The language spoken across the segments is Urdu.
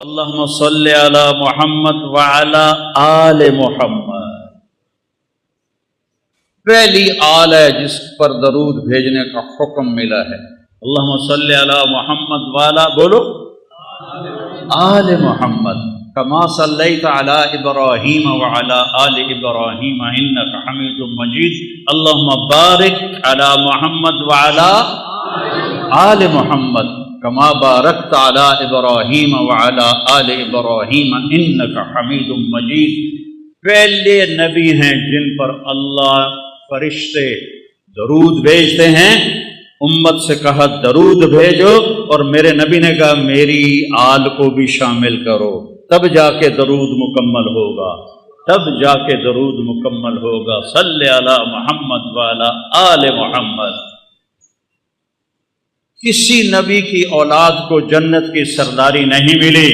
اللہم صلی علی محمد وعلی آل محمد۔ پہلی آل ہے جس پر درود بھیجنے کا حکم ملا ہے۔ اللہم صلی علی محمد وعلی بولو آل محمد کما صلیت علی ابراہیم وعلی آل ابراہیم انک حمید مجید۔ اللہم بارک علی محمد وعلی آل محمد کما بارکت علی ابراہیم وعلی آل ابراہیم انک حمید مجید۔ پہلے نبی ہیں جن پر اللہ فرشتے درود بھیجتے ہیں۔ امت سے کہا درود بھیجو، اور میرے نبی نے کہا میری آل کو بھی شامل کرو، تب جا کے درود مکمل ہوگا، تب جا کے درود مکمل ہوگا۔ صلی علی محمد وعلی آل محمد۔ کسی نبی کی اولاد کو جنت کی سرداری نہیں ملی۔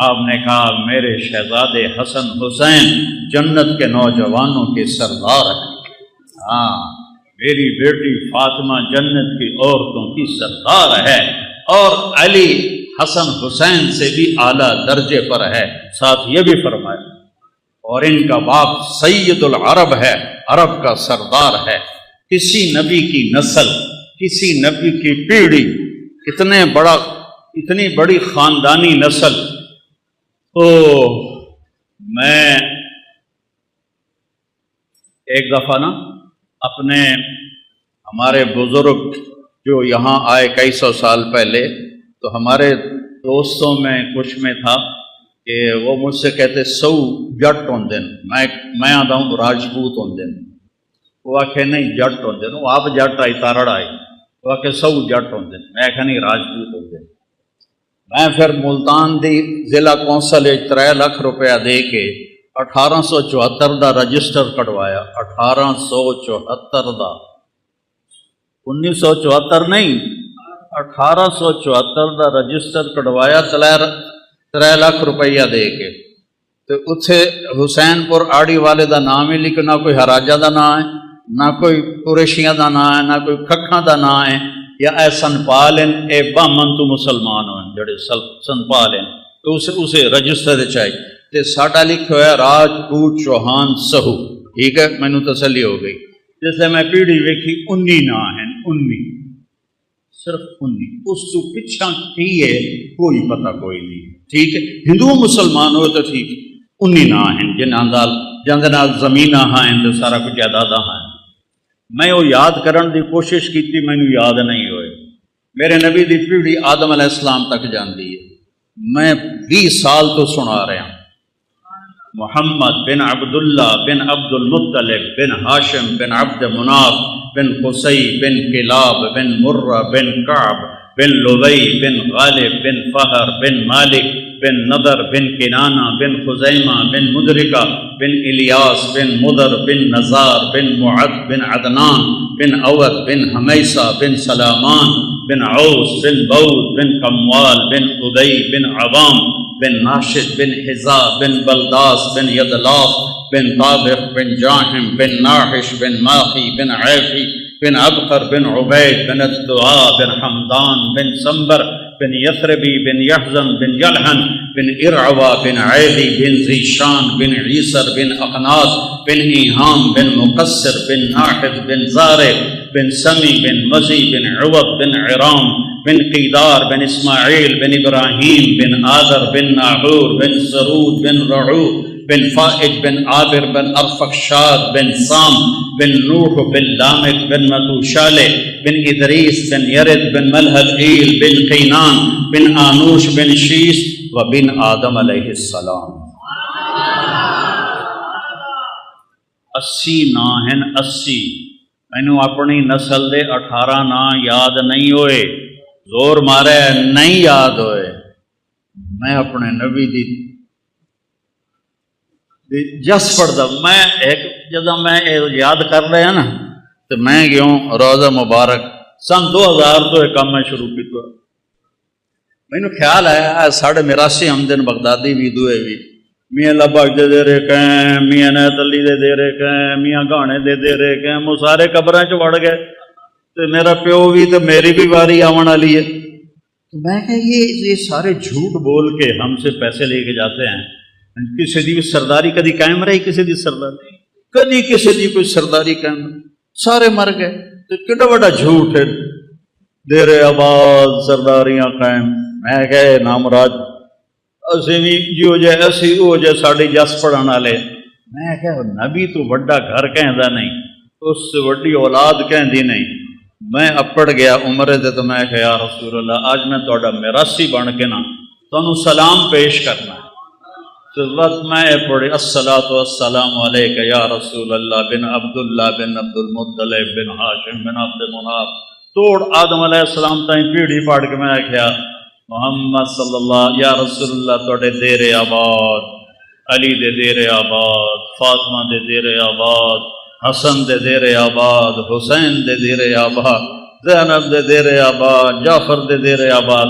آپ نے کہا میرے شہزادے حسن حسین جنت کے نوجوانوں کے سردار ہیں، میری بیٹی فاطمہ جنت کی عورتوں کی سردار ہے، اور علی حسن حسین سے بھی اعلیٰ درجے پر ہے۔ ساتھ یہ بھی فرمایا اور ان کا باپ سید العرب ہے، عرب کا سردار ہے۔ کسی نبی کی نسل، کسی نبی کی پیڑھی، اتنی بڑی خاندانی نسل۔ میں ایک دفعہ ہمارے بزرگ جو یہاں آئے کئی سو سال پہلے، تو ہمارے دوستوں میں کچھ میں تھا کہ وہ مجھ سے کہتے سو جٹ ہوں دن، میں آتا ہوں راجپوت ہوں دن، وہ آخے نہیں جٹ ہوں دن، وہ آپ جٹ آئی تارڑ آئی، وہ آخے سو جٹ ہوں دن، میں آخا نہیں راجپوت ہوں دن۔ میں پھر ملتان دی ضلع کونسل 3 لاکھ روپیہ دے کے 1874 دا رجسٹر کٹوایا، 1874 دا، 1974 نہیں، 1874 دا رجسٹر کٹوایا 3 لاکھ روپیہ دے کے۔ تو اتھے حسین پور آڑی والے دا نام ہی لکھ، نہ کوئی ہراجہ دا نام ہے، نہ کوئی قریشیاں دا نام ہے، نہ کوئی کھکھاں دا نام ہے، یا اے سنپال ہیں، اے بامن تو مسلمان ہوئے جڑے سنپال ہیں، تو اسے رجسٹر چاہیے۔ تے ساڈا لکھا ہوا ہے راجپوت چوہان سہو، ٹھیک ہے، میں نے تسلی ہو گئی۔ جس میں پیڑھی ویکھی 19 نام ہیں، 19، صرف 19، اس تو پچھا کی ہے کوئی پتہ کوئی نہیں، ٹھیک ہے۔ ہندو مسلمان ہوئے تو ٹھیک، 19 نام ہیں جن نال زمیناں ہیں تو سارا کچھ جائیداداں ہیں۔ میں وہ یاد کرن دی کوشش کی، مینوں یاد نہیں ہوئے۔ میرے نبی دی پیڑھی آدم علیہ السلام تک جاندی ہے، میں 20 سال تو سنا رہا ہوں۔ محمد بن عبداللہ بن عبد المطلب بن ہاشم بن عبد مناف بن قصی بن کلاب بن مرہ بن کعب بن لبی بن غالب بن فہر بن مالک بن نضر بن کنانہ بن خزیمہ بن مدرکہ بن الیاس بن مدر بن نزار بن معد بن عدنان بن عود بن حمیسہ بن سلامان بن عوس بن بود بن قموال بن ادی بن عوام بن ناشد بن حزا بن بلداس بن یدلاف بن طابق بن جاہم بن ناحش بن ماخی بن عیفی بن عبقر بن عبید بن الدعاء بن حمدان بن سنبر بن یثربی بن یحزم بن یلحن بن ارعوا بن عیدی بن زیشان بن عیسر بن اقناس بن ایہام بن مقصر بن ناحد بن زارع بن سمی بن مزی بن عوض بن عرام بن قیدار بن اسماعیل بن ابراہیم بن آذر بن ناحور بن سرود بن رعو بن فائج بن عابر بن ارفخشاد بن سام بن نوح بن لامک بن متوشالہ بن ادریس بن یرد بن ملحل ایل بن قینان بن آنوش بن شیس و بن آدم علیہ السلام۔ 80 نام ہیں، 80۔ مینوں اپنی نسل دے 18 نام یاد نہیں ہوئے، زور مارے نہیں یاد ہوئے۔ میں اپنے نبی دی جس پڑھتا، میں ایک جدہ میں یاد کر رہا نا، تو میں گیوں روزہ مبارک سن 2000 تو ایک کام میں شروع کیا۔ میں نے خیال آیا ساڑھے میراسی ہمدن بغدادی بھی دوئے بھی میاں لبک دے رہے کہیں، میاں نیت علی دے رہے کہیں، میاں گانے دے رہے کہیں، وہ سارے قبریں چ وڑ گئے، تو میرا پیو بھی تو میری بھی واری آون والی ہے۔ تو میں کہ یہ سارے جھوٹ بول کے ہم سے پیسے لے کے جاتے ہیں، کسی دی سرداری کدی قائم رہی؟ کسی دی سرداری کدی کسی دی کوئی سرداری قائم رہی؟ سارے مر گئے، تو کڈا بڑا جھوٹ ہے، دیر آباد سرداریاں قائم۔ میں کہ نامراد اسی بھی جو جے اسی وہ جے ساڑی جس پڑھن والے۔ میں کہ نبی تو بڑا گھر کہندا نہیں، اس سے بڑی اولاد کہندی نہیں۔ میں اپڑ گیا عمرے دے، تو میں کہ یا رسول اللہ آج میں تہاڈا میراثی بن کے نا تانوں سلام پیش کرنا ہے۔ تو وقت میں پڑھی الصلاۃ والسلام علیک یا رسول اللہ بن عبداللہ بن عبد المطلب بن ہاشم بن عبد مناف، توڑ آدم علیہ السلام تائیں پیڑھی پاڑ کے میں کہا محمد صلی اللہ یا رسول اللہ تہاڈے دیر آباد، علی دے دیر آباد، فاطمہ دے دیر آباد، حسن دے دیر آباد، حسین دے دیر آباد، زینب دے دیر آباد، جعفر دے دیر آباد۔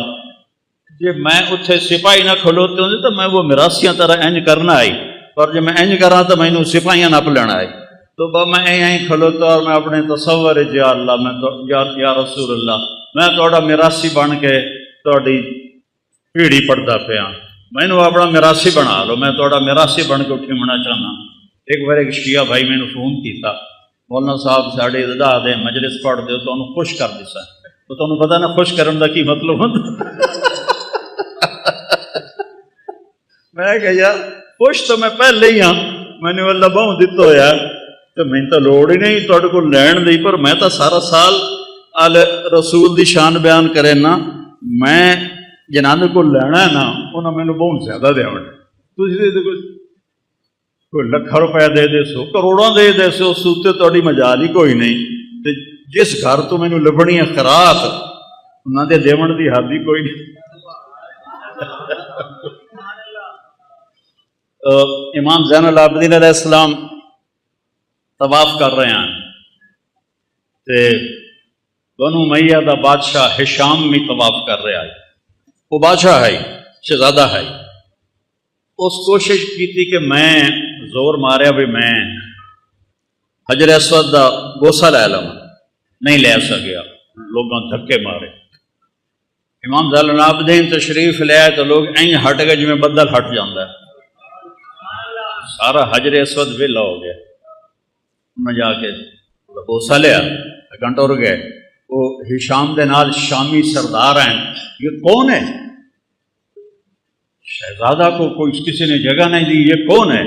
جی میں اتھے سپاہی نہ کھلوتے ہوں تو میں وہ میراثیاں طرح انج کرنا آئی، اور جب میں انج کراں تو میں سپاہیاں نپ لینا آئی۔ تو میں یہیں کھلوتا اور میں اپنے تصور یا اللہ میں تو یا رسول اللہ میں تہاڈا میراثی بن کے تہاڈی پیڑھی پڑھدا پیا، مینوں اپنا میراثی بنا لو، میں تہاڈا میراثی بن کے اٹھی ہونا چاہنا۔ ایک بار ایک شیعہ بھائی میں نے فون کیتا، مولانا صاحب ساڑے ادا دے مجلس پڑھ دے تو انہوں خوش کر دیسا، تو تمہیں پتا نا خوش کرن دا کی مطلب ہوتا؟ میں کہ یار خوش تو میں پہلے ہی ہاں، میں نے اللہ بہوں دیتا ہویا تو میں تو لوڑ ہی نہیں تہاڈے کول لین دی، پر میں تو سارا سال آل رسول دی شان بیان کرے نا، میں جنہاں دے کول لینا ہے نا انہاں مینوں بہت زیادہ دے ہونے، تسی دے کوئی لکھاں روپے دے دے سو، کروڑاں دے دے سو، سوتے تہاڈی مجال ہی کوئی نہیں۔ تے جس گھر تو مینوں لبھنی ہے خیرات انہاں دے دیون دی حد ہی کوئی نہیں۔ امام زین العابدین علیہ السلام طواف کر رہے ہیں تے بنو امیہ دا بادشاہ ہشام بھی طواف کر رہا ہے، وہ بادشاہ ہے شہزادہ ہے، اس کوشش کی تھی کہ میں زور ماریا بھی میں حجر اسود دا بوسہ لے لوں، نہیں لے سکیا، لوگوں دھکے مارے۔ امام زین العابدین تشریف لے آئے تو لوگ این ہٹ گئے جی میں بدل ہٹ جاندہ ہے، سارا حجر اسود ویلا ہو گیا۔ انہیں جا کے بوسہ لیا، گھنٹہ رک گئے، وہ ہشام دے نال شامی سردار ہیں، یہ کون ہے؟ شہزادہ کو کوئی کسی نے جگہ نہیں دی، یہ کون ہے؟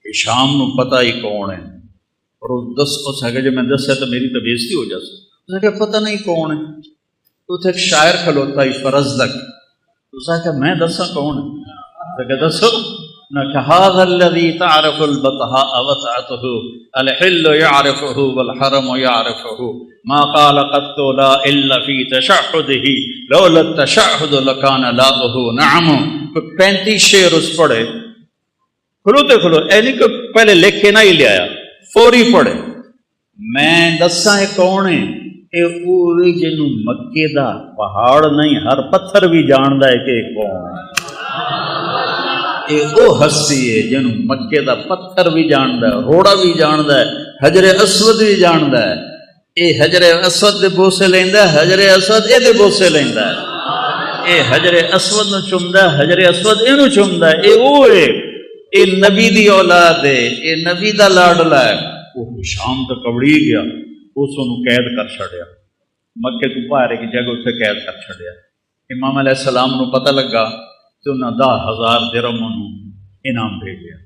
ہشام نو پتہ ہی کون ہے، اور اس ہے کہ جب میں دس ہے تو میری تو بےزتی ہو جاتی، اس نے کہا پتہ نہیں کون ہے۔ تو تھے ایک شاعر کھلوتا ہی فرزدق، اس نے کہا میں دسا کون ہے؟ تو کہا دسو نہ کہ هذا الذي تعرف البطحاء وسعته الحل يعرفه والحرم يعرفه ما قال قط لا الا في تشهده لولا التشهد لكان لاؤه نعم۔ 35 شعر اس پڑھے، کھلوتے کھلو اے نہیں کہ پہلے لکھ کے نہ ہی لے آیا، فوری پڑھے۔ میں دساں کون ہے؟ اے اوہی جنوں مکے دا پہاڑ نہیں ہر پتھر بھی جاندا ہے کہ کون ہے۔ اے او ہستی ہے جنوں مکے دا پتھر بھی جاندا ہے، روڑا بھی جاندا ہے، حجر اسود بھی جاندا ہے۔ اے حجر اسود دے بوسے لیندا ہے، حجر اسود اے دے بوسے لیندا ہے، اے حجر اسود نو چومدا ہے، حجر اسود اینو چومدا ہے۔ اے او ہے، اے نبی دی اولاد ہے، اے نبی دا لاڈلا ہے۔ وہ شام تک کبڑی گیا، اس نو قید کر چھڑیا، مکے تو باہر کی جگہ اتنے قید کر چھڑیا۔ امام علیہ السلام نو پتہ لگا تو انہاں 10,000 درہم انعام بھیجیا،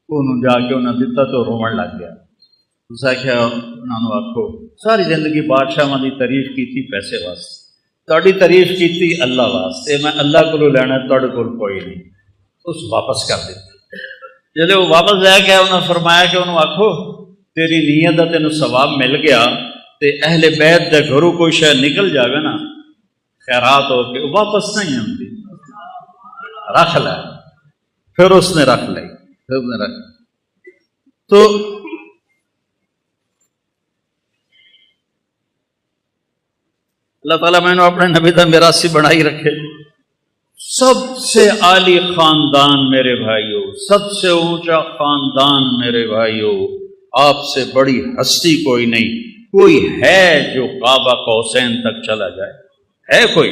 انہوں جا کے انہاں دتا تو رومن لگ گیا۔ اس آخیا انہوں نے آکھو ساری زندگی بادشاہ دی تعریف کی تھی پیسے واسطے، تہاڈی تعریف کی تھی اللہ واسطے، میں اللہ کو لینا تہاڈے کول کوئی نہیں۔ اس واپس کر دیتی۔ جب وہ واپس لے گیا انہوں نے فرمایا کہ انہوں آکھو تیری نیت دا تینوں ثواب مل گیا تے اہل بیت دے گھروں کوئی شاید نکل جاوے نا خیرات ہو کے واپس نہیں آتی، رکھ لے۔ پھر اس نے رکھ لی، پھر نے رکھ تو اللہ تعالیٰ میں نے اپنے نبی دا میراثی بنائی رکھے۔ سب سے عالی خاندان میرے بھائیوں، سب سے اونچا خاندان میرے بھائیوں، آپ سے بڑی ہستی کوئی نہیں، کوئی ہے جو قاب قوسین تک چلا جائے؟ ہے کوئی؟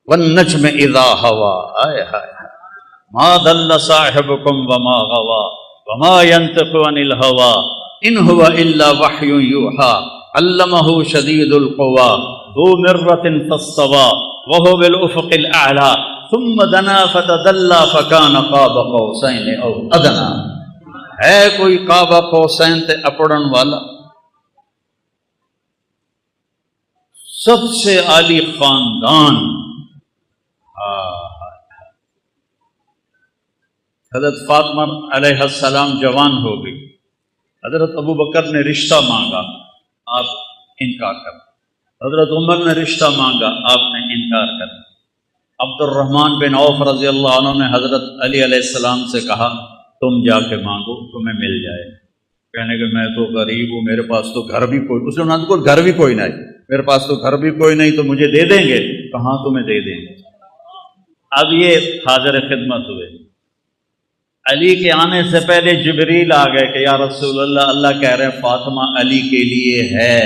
والنجم اذا ہوا، آئے ہائے ما ضل صاحبکم وما غوا وما ينطق عن الهوى ان هو الا وحی یوحی علمہ شدید القوی ذو مرۃ فاستوى وهو بالافق الاعلی ثم دنا فتدلى فكان قاب قوسین او ادنا۔ ہے کوئی قاب قوسین تے اپڑن والا؟ سب سے عالی خاندان۔ حضرت فاطمہ علیہ السلام جوان ہو گئی، حضرت ابو بکر نے رشتہ مانگا، آپ انکار کر، حضرت عمر نے رشتہ مانگا، آپ نے انکار کر، عبد الرحمن بن عوف رضی اللہ عنہ نے حضرت علی علیہ السلام سے کہا تم جا کے مانگو تمہیں مل جائے۔ کہنے کہ میں تو غریب ہوں، میرے پاس تو گھر بھی کوئی، اس نے کو گھر بھی کوئی نہیں، میرے پاس تو گھر بھی کوئی نہیں، تو مجھے دے دیں گے؟ کہاں تمہیں دے دیں گے۔ اب یہ حاضر خدمت ہوئے، علی کے آنے سے پہلے جبریل آ گئے کہ یا رسول اللہ، اللہ کہہ رہے ہیں فاطمہ علی کے لیے ہے۔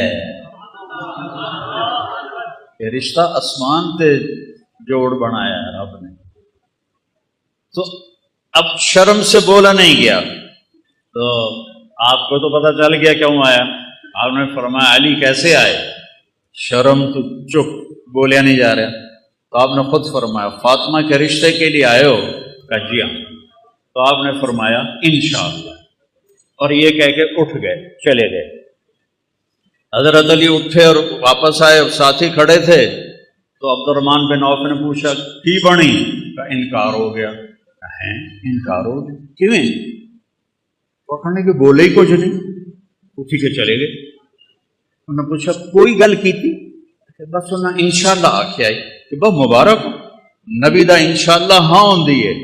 یہ رشتہ آسمان تے جوڑ بنایا ہے رب نے۔ تو اب شرم سے بولا نہیں گیا، تو آپ کو تو پتہ چل گیا کیوں آیا۔ آپ نے فرمایا علی کیسے آئے؟ شرم تو چپ، بولیا نہیں جا رہا۔ تو آپ نے خود فرمایا فاطمہ کے رشتے کے لیے آئے ہو؟ کہا جی ہاں۔ تو آپ نے فرمایا انشاءاللہ، اور یہ کہہ کے اٹھ گئے، چلے گئے۔ حضرت علی اٹھے اور واپس آئے، اور ساتھی کھڑے تھے، تو عبد الرحمن بن عوف نے پوچھا کی بنی؟ کہا انکار ہو گیا۔ ہیں انکار ہو گیا؟ کیویں؟ وہ کہنے کہ بولے ہی کچھ نہیں، اٹھی کے چلے گئے۔ انہوں نے پوچھا کوئی گل کی تھی؟ بس انہیں انشاءاللہ آکھے آئی کہ بہت مبارک ہو، نبی دا انشاءاللہ ہاں ہوندی ہے۔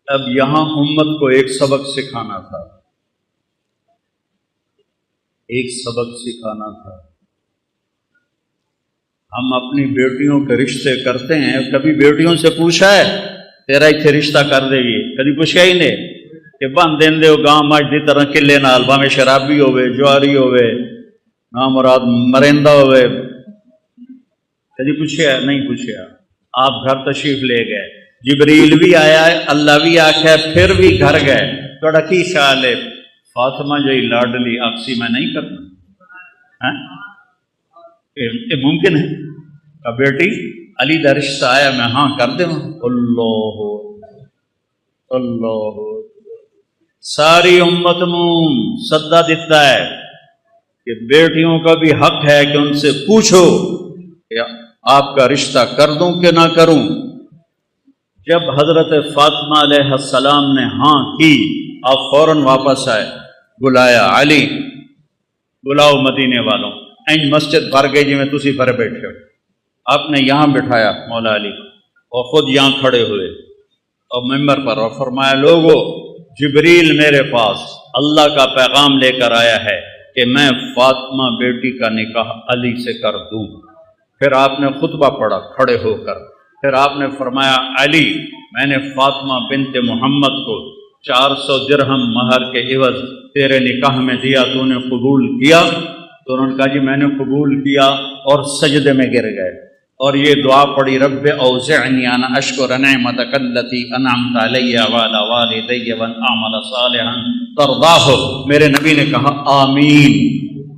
اب یہاں امت کو ایک سبق سکھانا تھا، ایک سبق سکھانا تھا۔ ہم اپنی بیٹیوں کے رشتے کرتے ہیں، کبھی بیٹیوں سے پوچھا ہے تیرا اتنے رشتہ کر دے گی؟ کبھی پوچھا ہی نہیں کہ بن دین دے ہو گاں مجھ دی طرح کلے نال، بھاویں شرابی ہوئے، جواری ہوئے، نامراد مرندہ ہوئے، کبھی پوچھا نہیں پوچھا۔ آپ گھر تشریف لے گئے، جبریل بھی آیا ہے، اللہ بھی آخیا، پھر بھی گھر گئے، تھوڑا کی خیال ہے فاطمہ جی لاڈلی آپسی میں نہیں کرنا؟ یہ ممکن ہے کہ بیٹی علی دا رشتہ آیا میں ہاں کر دوں؟ اللہ اللہ، ساری امت نو سدا دیتا ہے کہ بیٹیوں کا بھی حق ہے کہ ان سے پوچھو کہ آپ کا رشتہ کر دوں کہ نہ کروں۔ جب حضرت فاطمہ علیہ السلام نے ہاں کی، آپ فوراً واپس آئے، بلایا علی بلاؤ مدینے والوں، این مسجد بھر گئی جی میں تسی بھر بیٹھے ہو۔ آپ نے یہاں بٹھایا مولا علی اور خود یہاں کھڑے ہوئے اور ممبر پر، اور فرمایا لوگو جبریل میرے پاس اللہ کا پیغام لے کر آیا ہے کہ میں فاطمہ بیٹی کا نکاح علی سے کر دوں۔ پھر آپ نے خطبہ پڑھا کھڑے ہو کر، پھر آپ نے فرمایا علی میں نے فاطمہ بنت محمد کو 400 درہم مہر کے عوض تیرے نکاح میں دیا، تو نے قبول کیا؟ تو انہوں نے کہا جی میں نے قبول کیا، اور سجدے میں گر گئے اور یہ دعا پڑھی رب اوزعنی ان اشکر نعمتک التی انعمت علی وعلی والدی وان اعمل صالحا ترضاہ۔ میرے نبی نے کہا آمین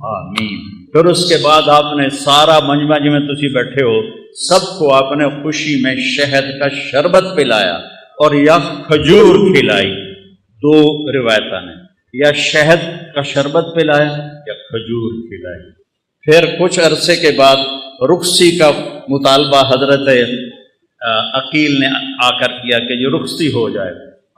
آمین۔ پھر اس کے بعد آپ نے سارا مجمع جی میں تسی بیٹھے ہو سب کو آپ نے خوشی میں شہد کا شربت پلایا اور یا کھجور کھلائی، دو روایتاں نے، یا شہد کا شربت پلایا یا کھجور کھلائی۔ پھر کچھ عرصے کے بعد رخصتی کا مطالبہ حضرت عقیل نے آ کر کیا کہ یہ رخصتی ہو جائے،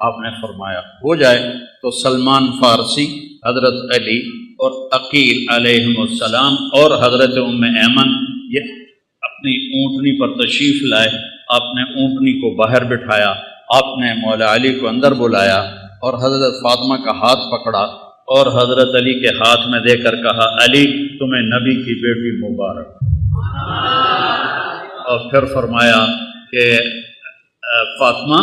آپ نے فرمایا ہو جائے۔ تو سلمان فارسی، حضرت علی اور عقیل علیہم السلام اور حضرت ام ایمن یہ اپنی اونٹنی پر تشریف لائے۔ آپ نے اونٹنی کو باہر بٹھایا، آپ نے مولا علی کو اندر بلایا اور حضرت فاطمہ کا ہاتھ پکڑا اور حضرت علی کے ہاتھ میں دے کر کہا علی تمہیں نبی کی بیٹی مبارک۔ اور پھر فرمایا کہ فاطمہ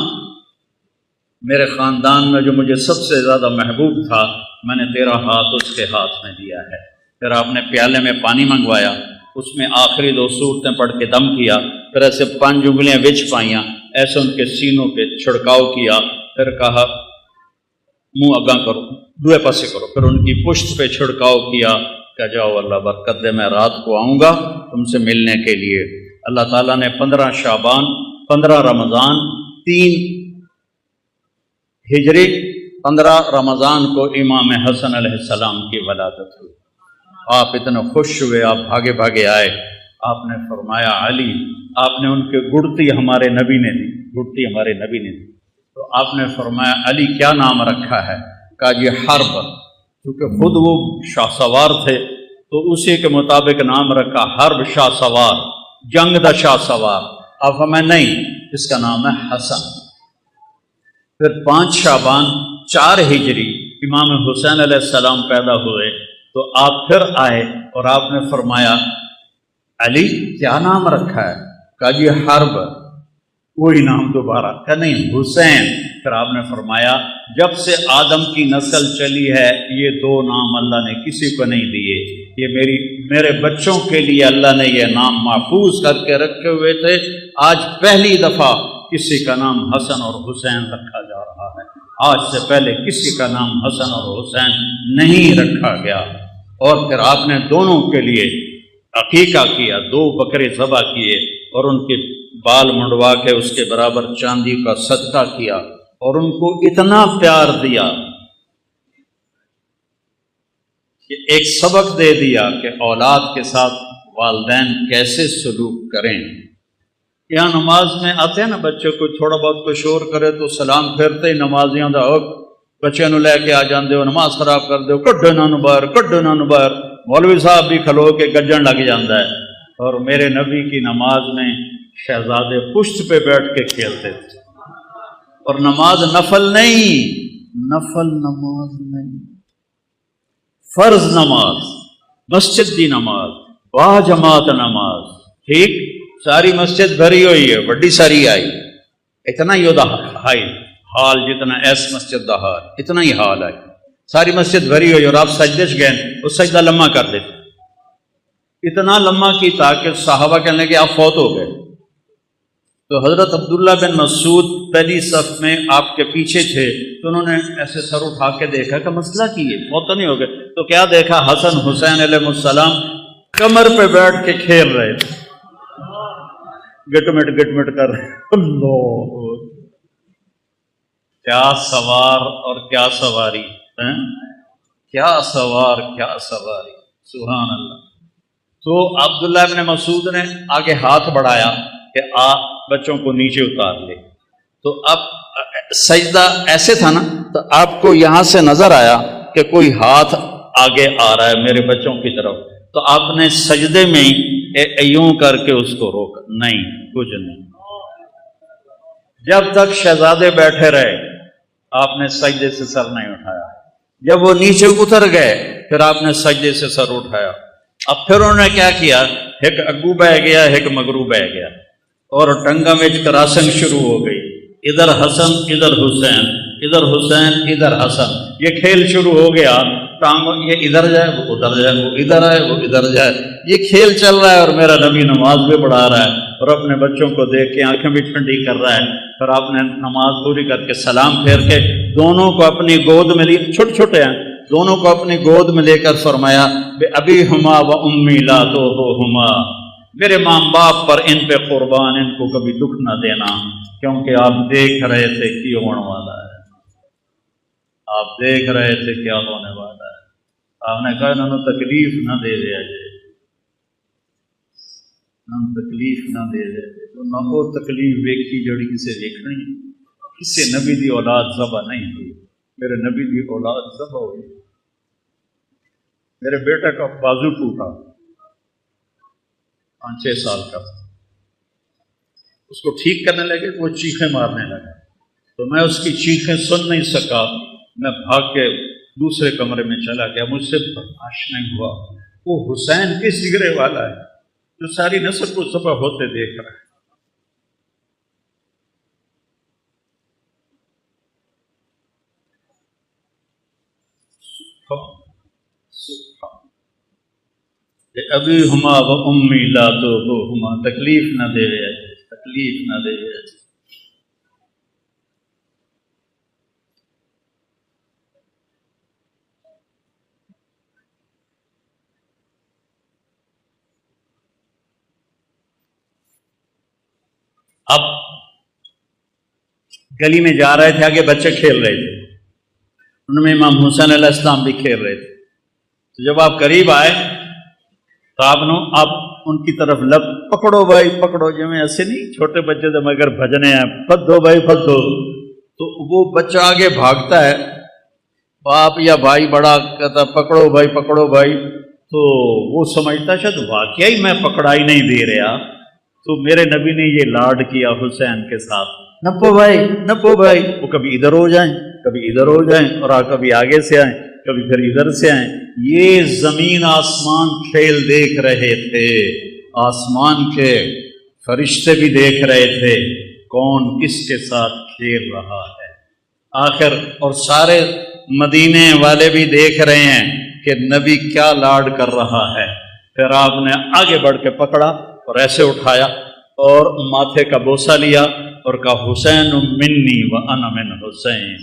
میرے خاندان میں جو مجھے سب سے زیادہ محبوب تھا، میں نے تیرا ہاتھ اس کے ہاتھ میں دیا ہے۔ پھر آپ نے پیالے میں پانی منگوایا اس میں آخری 2 صورتیں پڑھ کے دم کیا، پھر ایسے 5 انگلیاں وچ پائیاں، ایسے ان کے سینوں پہ چھڑکاؤ کیا، پھر کہا منہ اگاں کرو، دوے پاسے کرو، پھر ان کی پشت پہ چھڑکاؤ کیا کہ جاؤ اللہ برکت دے، میں رات کو آؤں گا تم سے ملنے کے لیے۔ اللہ تعالیٰ نے 15 شعبان، 15 رمضان، 3 ہجری، 15 رمضان کو امام حسن علیہ السلام کی ولادت ہوئی۔ آپ اتنے خوش ہوئے، آپ بھاگے بھاگے آئے، آپ نے فرمایا علی، آپ نے ان کے گڑتی ہمارے نبی نے دی، گڑتی ہمارے نبی نے دی، تو آپ نے فرمایا علی کیا نام رکھا ہے؟ کہا یہ حرب، کیونکہ خود وہ شاہ سوار تھے تو اسی کے مطابق نام رکھا حرب شاہ سوار، جنگ دا شاہ سوار۔ آپ فرمایا نہیں، اس کا نام ہے حسن۔ پھر 5 شعبان 4 ہجری امام حسین علیہ السلام پیدا ہوئے تو آپ پھر آئے اور آپ نے فرمایا علی کیا نام رکھا ہے؟ کہا یہ حرب، وہی نام دوبارہ، کہ نہیں حسین۔ پھر آپ نے فرمایا جب سے آدم کی نسل چلی ہے یہ 2 نام اللہ نے کسی کو نہیں دیے، یہ میرے بچوں کے لیے اللہ نے یہ نام محفوظ کر کے رکھے ہوئے تھے، آج پہلی دفعہ کسی کا نام حسن اور حسین رکھا جا رہا ہے، آج سے پہلے کسی کا نام حسن اور حسین نہیں رکھا گیا۔ اور پھر آپ نے دونوں کے لیے عقیقہ کیا، 2 بکرے ذبح کیے اور ان کے بال منڈوا کے اس کے برابر چاندی کا صدقہ کیا اور ان کو اتنا پیار دیا کہ ایک سبق دے دیا کہ اولاد کے ساتھ والدین کیسے سلوک کریں۔ یہاں نماز میں آتے ہیں نا بچے کو تھوڑا بہت کوئی شور کرے تو سلام پھیرتے ہی نمازیاں دا بچے نو لے کے آ جاندے ہو، نماز خراب کر دے ہو، کڈو نہ باہر، کڈو نہ باہر۔ مولوی صاحب بھی کھلو کے گجن لگ جاندہ ہے۔ اور میرے نبی کی نماز میں شہزادے پشت پہ بیٹھ کے کھیلتے تھے، اور نماز نفل نہیں، نفل نماز نہیں، فرض نماز، مسجد دی نماز، با جماعت نماز، ٹھیک، ساری مسجد بھری ہوئی ہے، بڑی ساری آئی، اتنا ہی دا حال جتنا ایس مسجد دا حال، اتنا ہی حال ہے، ساری مسجد بھری ہوئی اور آپ سجدے چ گئے، وہ سجدہ لمحہ کر دیتے، اتنا لمحہ کی تاکہ صحابہ کہنے کہ آپ فوت ہو گئے۔ تو حضرت عبداللہ بن مسعود پہلی صف میں آپ کے پیچھے تھے، تو انہوں نے ایسے سر اٹھا کے دیکھا کہ مسئلہ کی ہے، فوت تو نہیں ہو گئے؟ تو کیا دیکھا؟ حسن حسین علیہ السلام کمر پہ بیٹھ کے کھیل رہے تھے، گٹمٹ گٹمٹ کر رہے۔ اللہ، کیا سوار اور کیا سواری، کیا سوار کیا سواری، سبحان اللہ۔ تو عبداللہ ابن مسعود نے آگے ہاتھ بڑھایا کہ بچوں کو نیچے اتار لے، تو اب سجدہ ایسے تھا نا، تو آپ کو یہاں سے نظر آیا کہ کوئی ہاتھ آگے آ رہا ہے میرے بچوں کی طرف، تو آپ نے سجدے میں یوں کر کے اس کو روکا، نہیں کچھ نہیں، جب تک شہزادے بیٹھے رہے آپ نے سجدے سے سر نہیں اٹھایا، جب وہ نیچے اتر گئے پھر آپ نے سجدے سے سر اٹھایا۔ اب پھر انہوں نے کیا کیا، ایک اگو بہ گیا ایک مگرو بہ گیا، اور ٹنگا میں کراسنگ شروع ہو گئی، ادھر حسن ادھر حسین، ادھر حسین ادھر حسن، یہ کھیل شروع ہو گیا، ٹانگوں یہ ادھر جائے وہ ادھر جائے، وہ ادھر آئے وہ ادھر جائے، یہ کھیل چل رہا ہے، اور میرا نبی نماز بھی پڑھا رہا ہے اور اپنے بچوں کو دیکھ کے آنکھیں بھی ٹھنڈی کر رہا ہے۔ پھر آپ نے نماز پوری کر کے سلام پھیر کے دونوں کو اپنی گود میں لیے، چھوٹے چھوٹے ہیں، دونوں کو اپنی گود میں لے کر فرمایا بے ابی ہما و امی لا تو ہما، میرے ماں باپ پر ان پہ قربان، ان کو کبھی دکھ نہ دینا، کیونکہ آپ دیکھ رہے تھے کیا ہونے والا ہے، آپ دیکھ رہے تھے کیا ہونے والا ہے۔ آپ نے کہا انہوں نے تکلیف نہ دے دیا جائے، تکلیف نہ دے دے، تو نہ وہ تکلیف ویکھی جڑی کسے دیکھنی، کسے نبی دی اولاد ذبح نہیں ہوئی، میرے نبی دی اولاد ذبح ہوئی۔ میرے بیٹے کا بازو ٹوٹا، 5-6 سال کا تھا، اس کو ٹھیک کرنے لگے وہ چیخیں مارنے لگا، تو میں اس کی چیخیں سن نہیں سکا، میں بھاگ کے دوسرے کمرے میں چلا گیا، مجھ سے برداشت نہیں ہوا، وہ حسین کے جگرے والا ہے جو ساری نسل کو ذبح ہوتے دیکھ رہا ہے۔ کہ ابھی ہما و امی لا تو ہما، تکلیف نہ دے، تکلیف نہ دے۔ اب گلی میں جا رہے تھے، آگے بچے کھیل رہے تھے، ان میں امام حسین علیہ السلام بھی کھیل رہے تھے۔ تو جب آپ قریب آئے تو آپ ان کی طرف لب پکڑو بھائی پکڑو، جو میں ایسے نہیں چھوٹے بچے تو مگر بھجنے ہیں، پھد دو بھائی پھد دو، تو وہ بچہ آگے بھاگتا ہے، باپ یا بھائی بڑا کہتا پکڑو بھائی پکڑو بھائی، تو وہ سمجھتا شاید واقعی میں پکڑائی نہیں دے رہا، تو میرے نبی نے یہ لاڈ کیا حسین کے ساتھ، نپو بھائی نپو بھائی، وہ کبھی ادھر ہو جائیں کبھی ادھر ہو جائیں، اور کبھی آگے سے آئیں کبھی پھر ادھر سے آئیں۔ یہ زمین آسمان کھیل دیکھ رہے تھے، آسمان کے فرشتے بھی دیکھ رہے تھے کون کس کے ساتھ کھیل رہا ہے آخر، اور سارے مدینے والے بھی دیکھ رہے ہیں کہ نبی کیا لاڈ کر رہا ہے۔ پھر آپ نے آگے بڑھ کے پکڑا اور ایسے اٹھایا اور ماتھے کا بوسہ لیا اور کہا حسین منی و انا من حسین،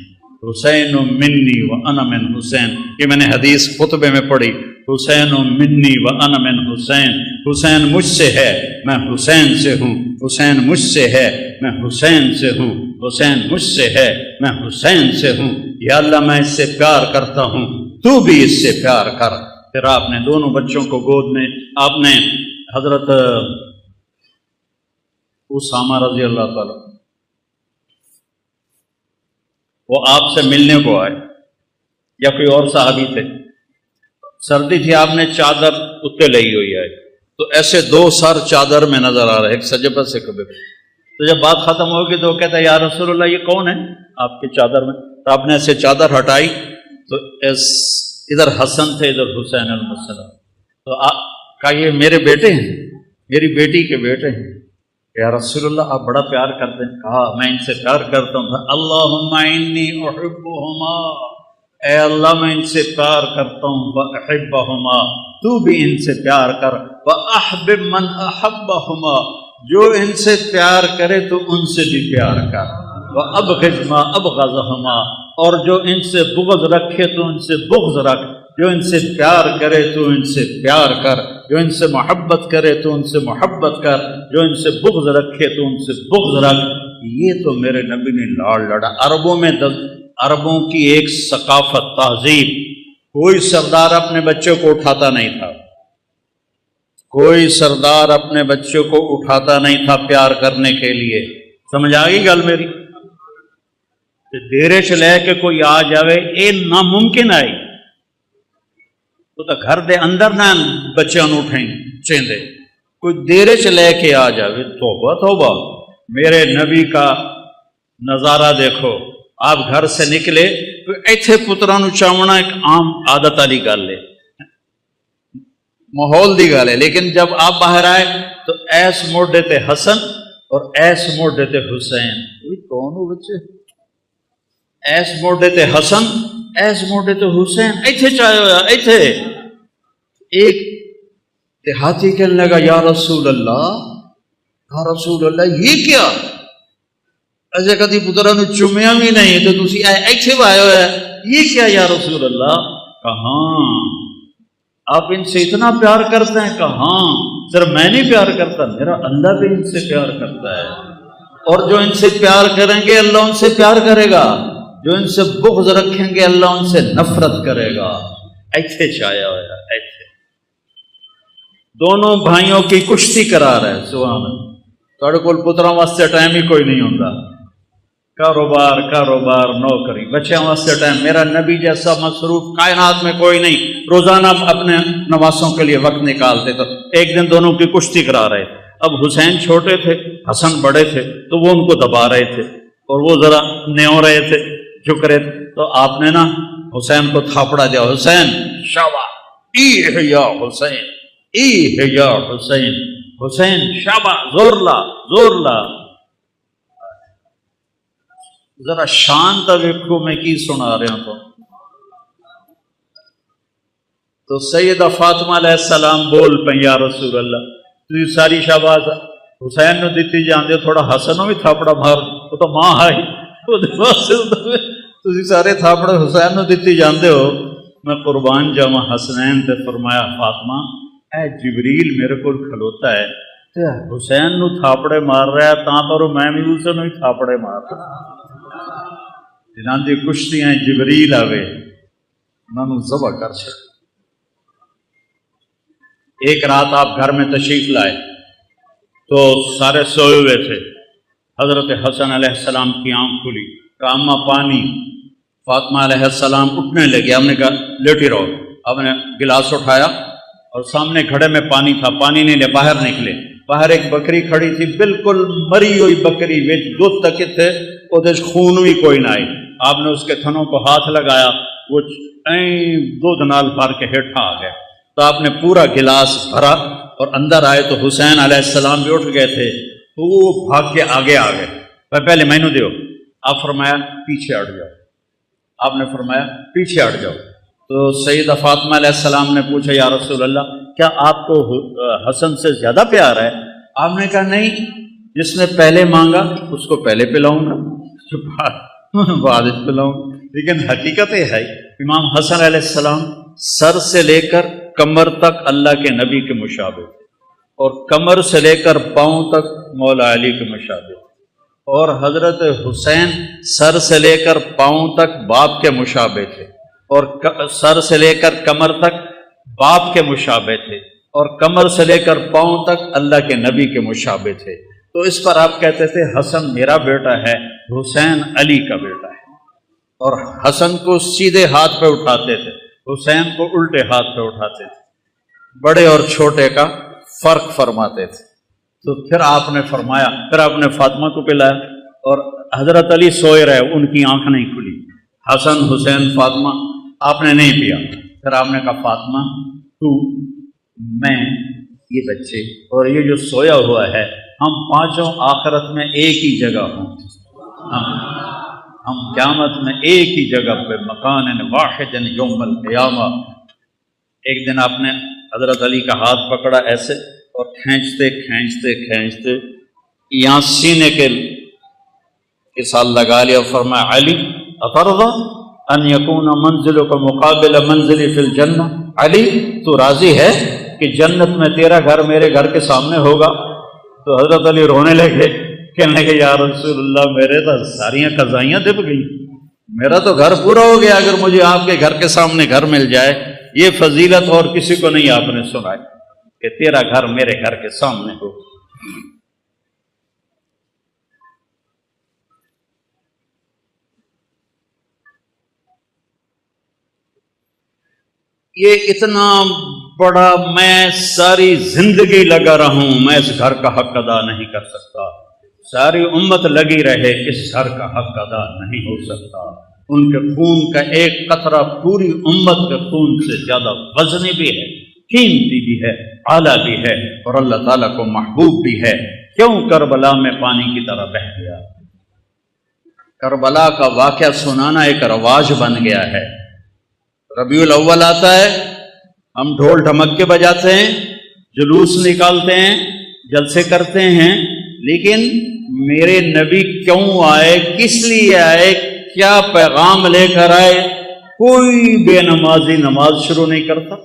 حسین منی و انا من حسین۔ یہ میں نے حدیث خطبے میں پڑھی، حسین منی و انا من حسین، حسین مجھ سے ہے میں حسین سے ہوں، حسین مجھ سے ہے میں حسین سے ہوں، حسین مجھ سے ہے میں حسین سے ہوں، یا اللہ میں اس سے پیار کرتا ہوں تو بھی اس سے پیار کر۔ پھر آپ نے دونوں بچوں کو گود میں، آپ نے حضرت اسامہ رضی اللہ تعالیٰ، وہ آپ سے ملنے کو آئے یا کوئی اور صحابی تھے، سردی تھی، آپ نے چادر اتنے لئی ہوئی ہے، تو ایسے دو سر چادر میں نظر آ رہے، ایک سجبہ سے کبھی۔ تو جب بات ختم ہوگی تو وہ کہتا ہے یا رسول اللہ یہ کون ہے آپ کی چادر میں؟ تو آپ نے ایسے چادر ہٹائی تو ادھر حسن تھے ادھر حسین علیہ السلام، تو آپ کہا یہ میرے بیٹے ہیں، میری بیٹی کے بیٹے ہیں۔ یا رسول اللہ آپ بڑا پیار کرتے ہیں؟ کہا میں ان سے پیار کرتا ہوں۔ اللہم انی احبہما، اے اللہ میں ان سے پیار کرتا ہوں، واحبہما تو بھی ان سے پیار کر، واحبب من احبہما جو ان سے پیار کرے تو ان سے بھی پیار کر، وابغض ما ابغضہما اور جو ان سے بغض رکھے تو ان سے بغض رکھ، جو ان سے پیار کرے تو ان سے پیار کر، جو ان سے محبت کرے تو ان سے محبت کر، جو ان سے بغض رکھے تو ان سے بغض رکھ۔ یہ تو میرے نبی نے لاڑ لڑا۔ عربوں میں عربوں کی ایک ثقافت، تہذیب، کوئی سردار اپنے بچوں کو اٹھاتا نہیں تھا، کوئی سردار اپنے بچوں کو اٹھاتا نہیں تھا پیار کرنے کے لیے۔ سمجھ آ گئی گل میری؟ ڈیرے چ لے کے کوئی آ جاوے یہ ناممکن ہے، تو گھر دے اندر نہ بچوں نو اٹھیں چیندے، کوئی دیرے چ لے کے آ جاوے، توبہ توبہ۔ میرے نبی کا نظارہ دیکھو، آپ گھر سے نکلے تو ایتھے پتراں نو چاونا ایک عام عادت والی گل ہے، ماحول دی گل ہے، لیکن جب آپ باہر آئے تو ایس موڈے تے حسن اور ایس موڈے تے حسین، یہ کون ہو بچے؟ ایس موڈے تے حسن ایس موڈے تے حسین، ایتھے چاہے ہویا ایتھے۔ ایک دیہاتی کہنے لگا یا رسول اللہ، یا رسول اللہ یہ کیا؟ ایسے کدی پترا نو چومیا بھی نہیں تو تسی ایتھے آئے ہوئے، یہ کیا یا رسول اللہ؟ کہاں آپ ان سے اتنا پیار کرتے ہیں؟ کہاں صرف میں نہیں پیار کرتا، میرا اللہ بھی ان سے پیار کرتا ہے، اور جو ان سے پیار کریں گے اللہ ان سے پیار کرے گا، جو ان سے بغض رکھیں گے اللہ ان سے نفرت کرے گا۔ ایتھے چایا ہوا ایتھے دونوں بھائیوں کی کشتی کرا رہے۔ سبحان اللہ، تھوڑے کول پتراں واسطے ٹائم ہی کوئی نہیں ہوتا، کاروبار کاروبار نوکری، بچیاں واسطے ٹائم۔ میرا نبی جیسا مصروف کائنات میں کوئی نہیں، روزانہ اپنے نواسوں کے لیے وقت نکالتے تھے۔ ایک دن دونوں کی کشتی کرا رہے، اب حسین چھوٹے تھے حسن بڑے تھے، تو وہ ان کو دبا رہے تھے اور وہ ذرا نیو رہے تھے، جھک رہے تھے، تو آپ نے نا حسین کو تھاپڑا دیا، حسین شابا ایہ یا حسین، ایہ یا حسین، حسین شابا، زور لا زور لا۔ ذرا شانت ویکھو میں کی سنا رہا تو تو سیدہ فاطمہ علیہ السلام بول پہ یا رسول اللہ تھی ساری شاباش حسین نو دیتی جاندے تھوڑا حسن بھی تھاپڑا مار وہ تو ماں آئی تھی سارے تھاپڑے حسین نو دیتی جاندے ہو میں قربان جاواں حسنین تے فرمایا فاطمہ اے جبریل میرے کو کھلوتا ہے تے حسین نو تھاپڑے مار رہا ہے تاں پر میں بھی اسے نو ہی تھاپڑے مار رہا جنہاں دی کشتیاں جبریل آوے انہوں نے ذبح کر چھڑ ایک رات آپ گھر میں تشریف لائے تو سارے سوئے ہوئے تھے حضرت حسن علیہ السلام کی آنکھ کھلی کہا اماں پانی فاطمہ علیہ السلام اٹھنے لگے ہم نے کہا لیٹی رہو آپ نے گلاس اٹھایا اور سامنے گھڑے میں پانی تھا پانی نہیں لے باہر نکلے باہر ایک بکری کھڑی تھی بالکل مری ہوئی بکری وچ دودھ تک تھے وہ خون بھی کوئی نہ آئی آپ نے اس کے تھنوں کو ہاتھ لگایا وہ دودھ نال بھر کے ہیٹھا آ گیا تو آپ نے پورا گلاس بھرا اور اندر آئے تو حسین علیہ السلام بھی اٹھ گئے تھے تو وہ بھاگ کے آگے آ گئے پہلے میں نے دیو آپ فرمایا پیچھے ہٹ جاؤ آپ نے فرمایا پیچھے ہٹ جاؤ تو سیدہ فاطمہ علیہ السلام نے پوچھا یا رسول اللہ کیا آپ کو حسن سے زیادہ پیار ہے آپ نے کہا نہیں جس نے پہلے مانگا اس کو پہلے پلاؤں گا بعد پلاؤں لیکن حقیقت یہ ہے امام حسن علیہ السلام سر سے لے کر کمر تک اللہ کے نبی کے مشابہ تھے اور کمر سے لے کر پاؤں تک مولا علی کے مشابہ تھے اور حضرت حسین سر سے لے کر پاؤں تک باپ کے مشابہ تھے اور سر سے لے کر کمر تک باپ کے مشابہ تھے اور کمر سے لے کر پاؤں تک اللہ کے نبی کے مشابہ تھے تو اس پر آپ کہتے تھے حسن میرا بیٹا ہے حسین علی کا بیٹا ہے اور حسن کو سیدھے ہاتھ پہ اٹھاتے تھے حسین کو الٹے ہاتھ پہ اٹھاتے تھے بڑے اور چھوٹے کا فرق فرماتے تھے تو پھر آپ نے فرمایا پھر آپ نے فاطمہ کو پلایا اور حضرت علی سوئے رہے ان کی آنکھ نہیں کھلی حسن حسین فاطمہ آپ نے نہیں پیا پھر آپ نے کہا فاطمہ تو میں یہ بچے اور یہ جو سویا ہوا ہے ہم پانچوں آخرت میں ایک ہی جگہ ہوں ہم قیامت میں ایک ہی جگہ پہ مکان واحد یوم القیامہ ایک دن آپ نے حضرت علی کا ہاتھ پکڑا ایسے اور کھینچتے کھینچتے کھینچتے یہاں سینے کے ساتھ لگا لیا فرمایا علی اترضا ان یکون منزلک مقابل منزلی فی الجنہ علی تو راضی ہے کہ جنت میں تیرا گھر میرے گھر کے سامنے ہوگا تو حضرت علی رونے لگے کہنے لگے یا رسول اللہ میرے تو ساریاں قضائیاں دب گئی میرا تو گھر پورا ہو گیا اگر مجھے آپ کے گھر کے سامنے گھر مل جائے یہ فضیلت اور کسی کو نہیں آپ نے سنائی کہ تیرا گھر میرے گھر کے سامنے ہو یہ اتنا بڑا میں ساری زندگی لگا رہا ہوں میں اس گھر کا حق ادا نہیں کر سکتا ساری امت لگی رہے اس گھر کا حق ادا نہیں ہو سکتا ان کے خون کا ایک قطرہ پوری امت کے خون سے زیادہ وزنی بھی ہے قیمتی بھی ہے اعلیٰ بھی ہے اور اللہ تعالیٰ کو محبوب بھی ہے کیوں کربلا میں پانی کی طرح بہہ گیا کربلا کا واقعہ سنانا ایک رواج بن گیا ہے ربیع الاول آتا ہے ہم ڈھول ڈھمکے بجاتے ہیں جلوس نکالتے ہیں جلسے کرتے ہیں لیکن میرے نبی کیوں آئے کس لیے آئے کیا پیغام لے کر آئے کوئی بے نمازی نماز شروع نہیں کرتا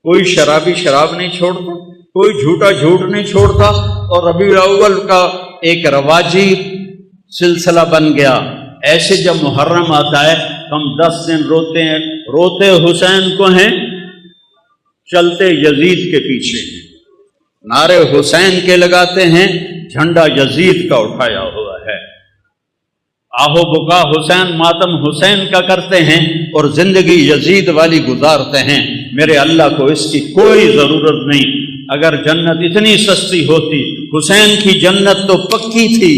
کوئی شرابی شراب نہیں چھوڑتا کوئی جھوٹا جھوٹ نہیں چھوڑتا اور ربیع الاول کا ایک رواجی سلسلہ بن گیا ایسے جب محرم آتا ہے ہم 10 دن روتے ہیں روتے حسین کو ہیں چلتے یزید کے پیچھے نعرے حسین کے لگاتے ہیں جھنڈا یزید کا اٹھایا ہوا ہے آہو بکا حسین ماتم حسین کا کرتے ہیں اور زندگی یزید والی گزارتے ہیں میرے اللہ کو اس کی کوئی ضرورت نہیں اگر جنت اتنی سستی ہوتی حسین کی جنت تو پکی تھی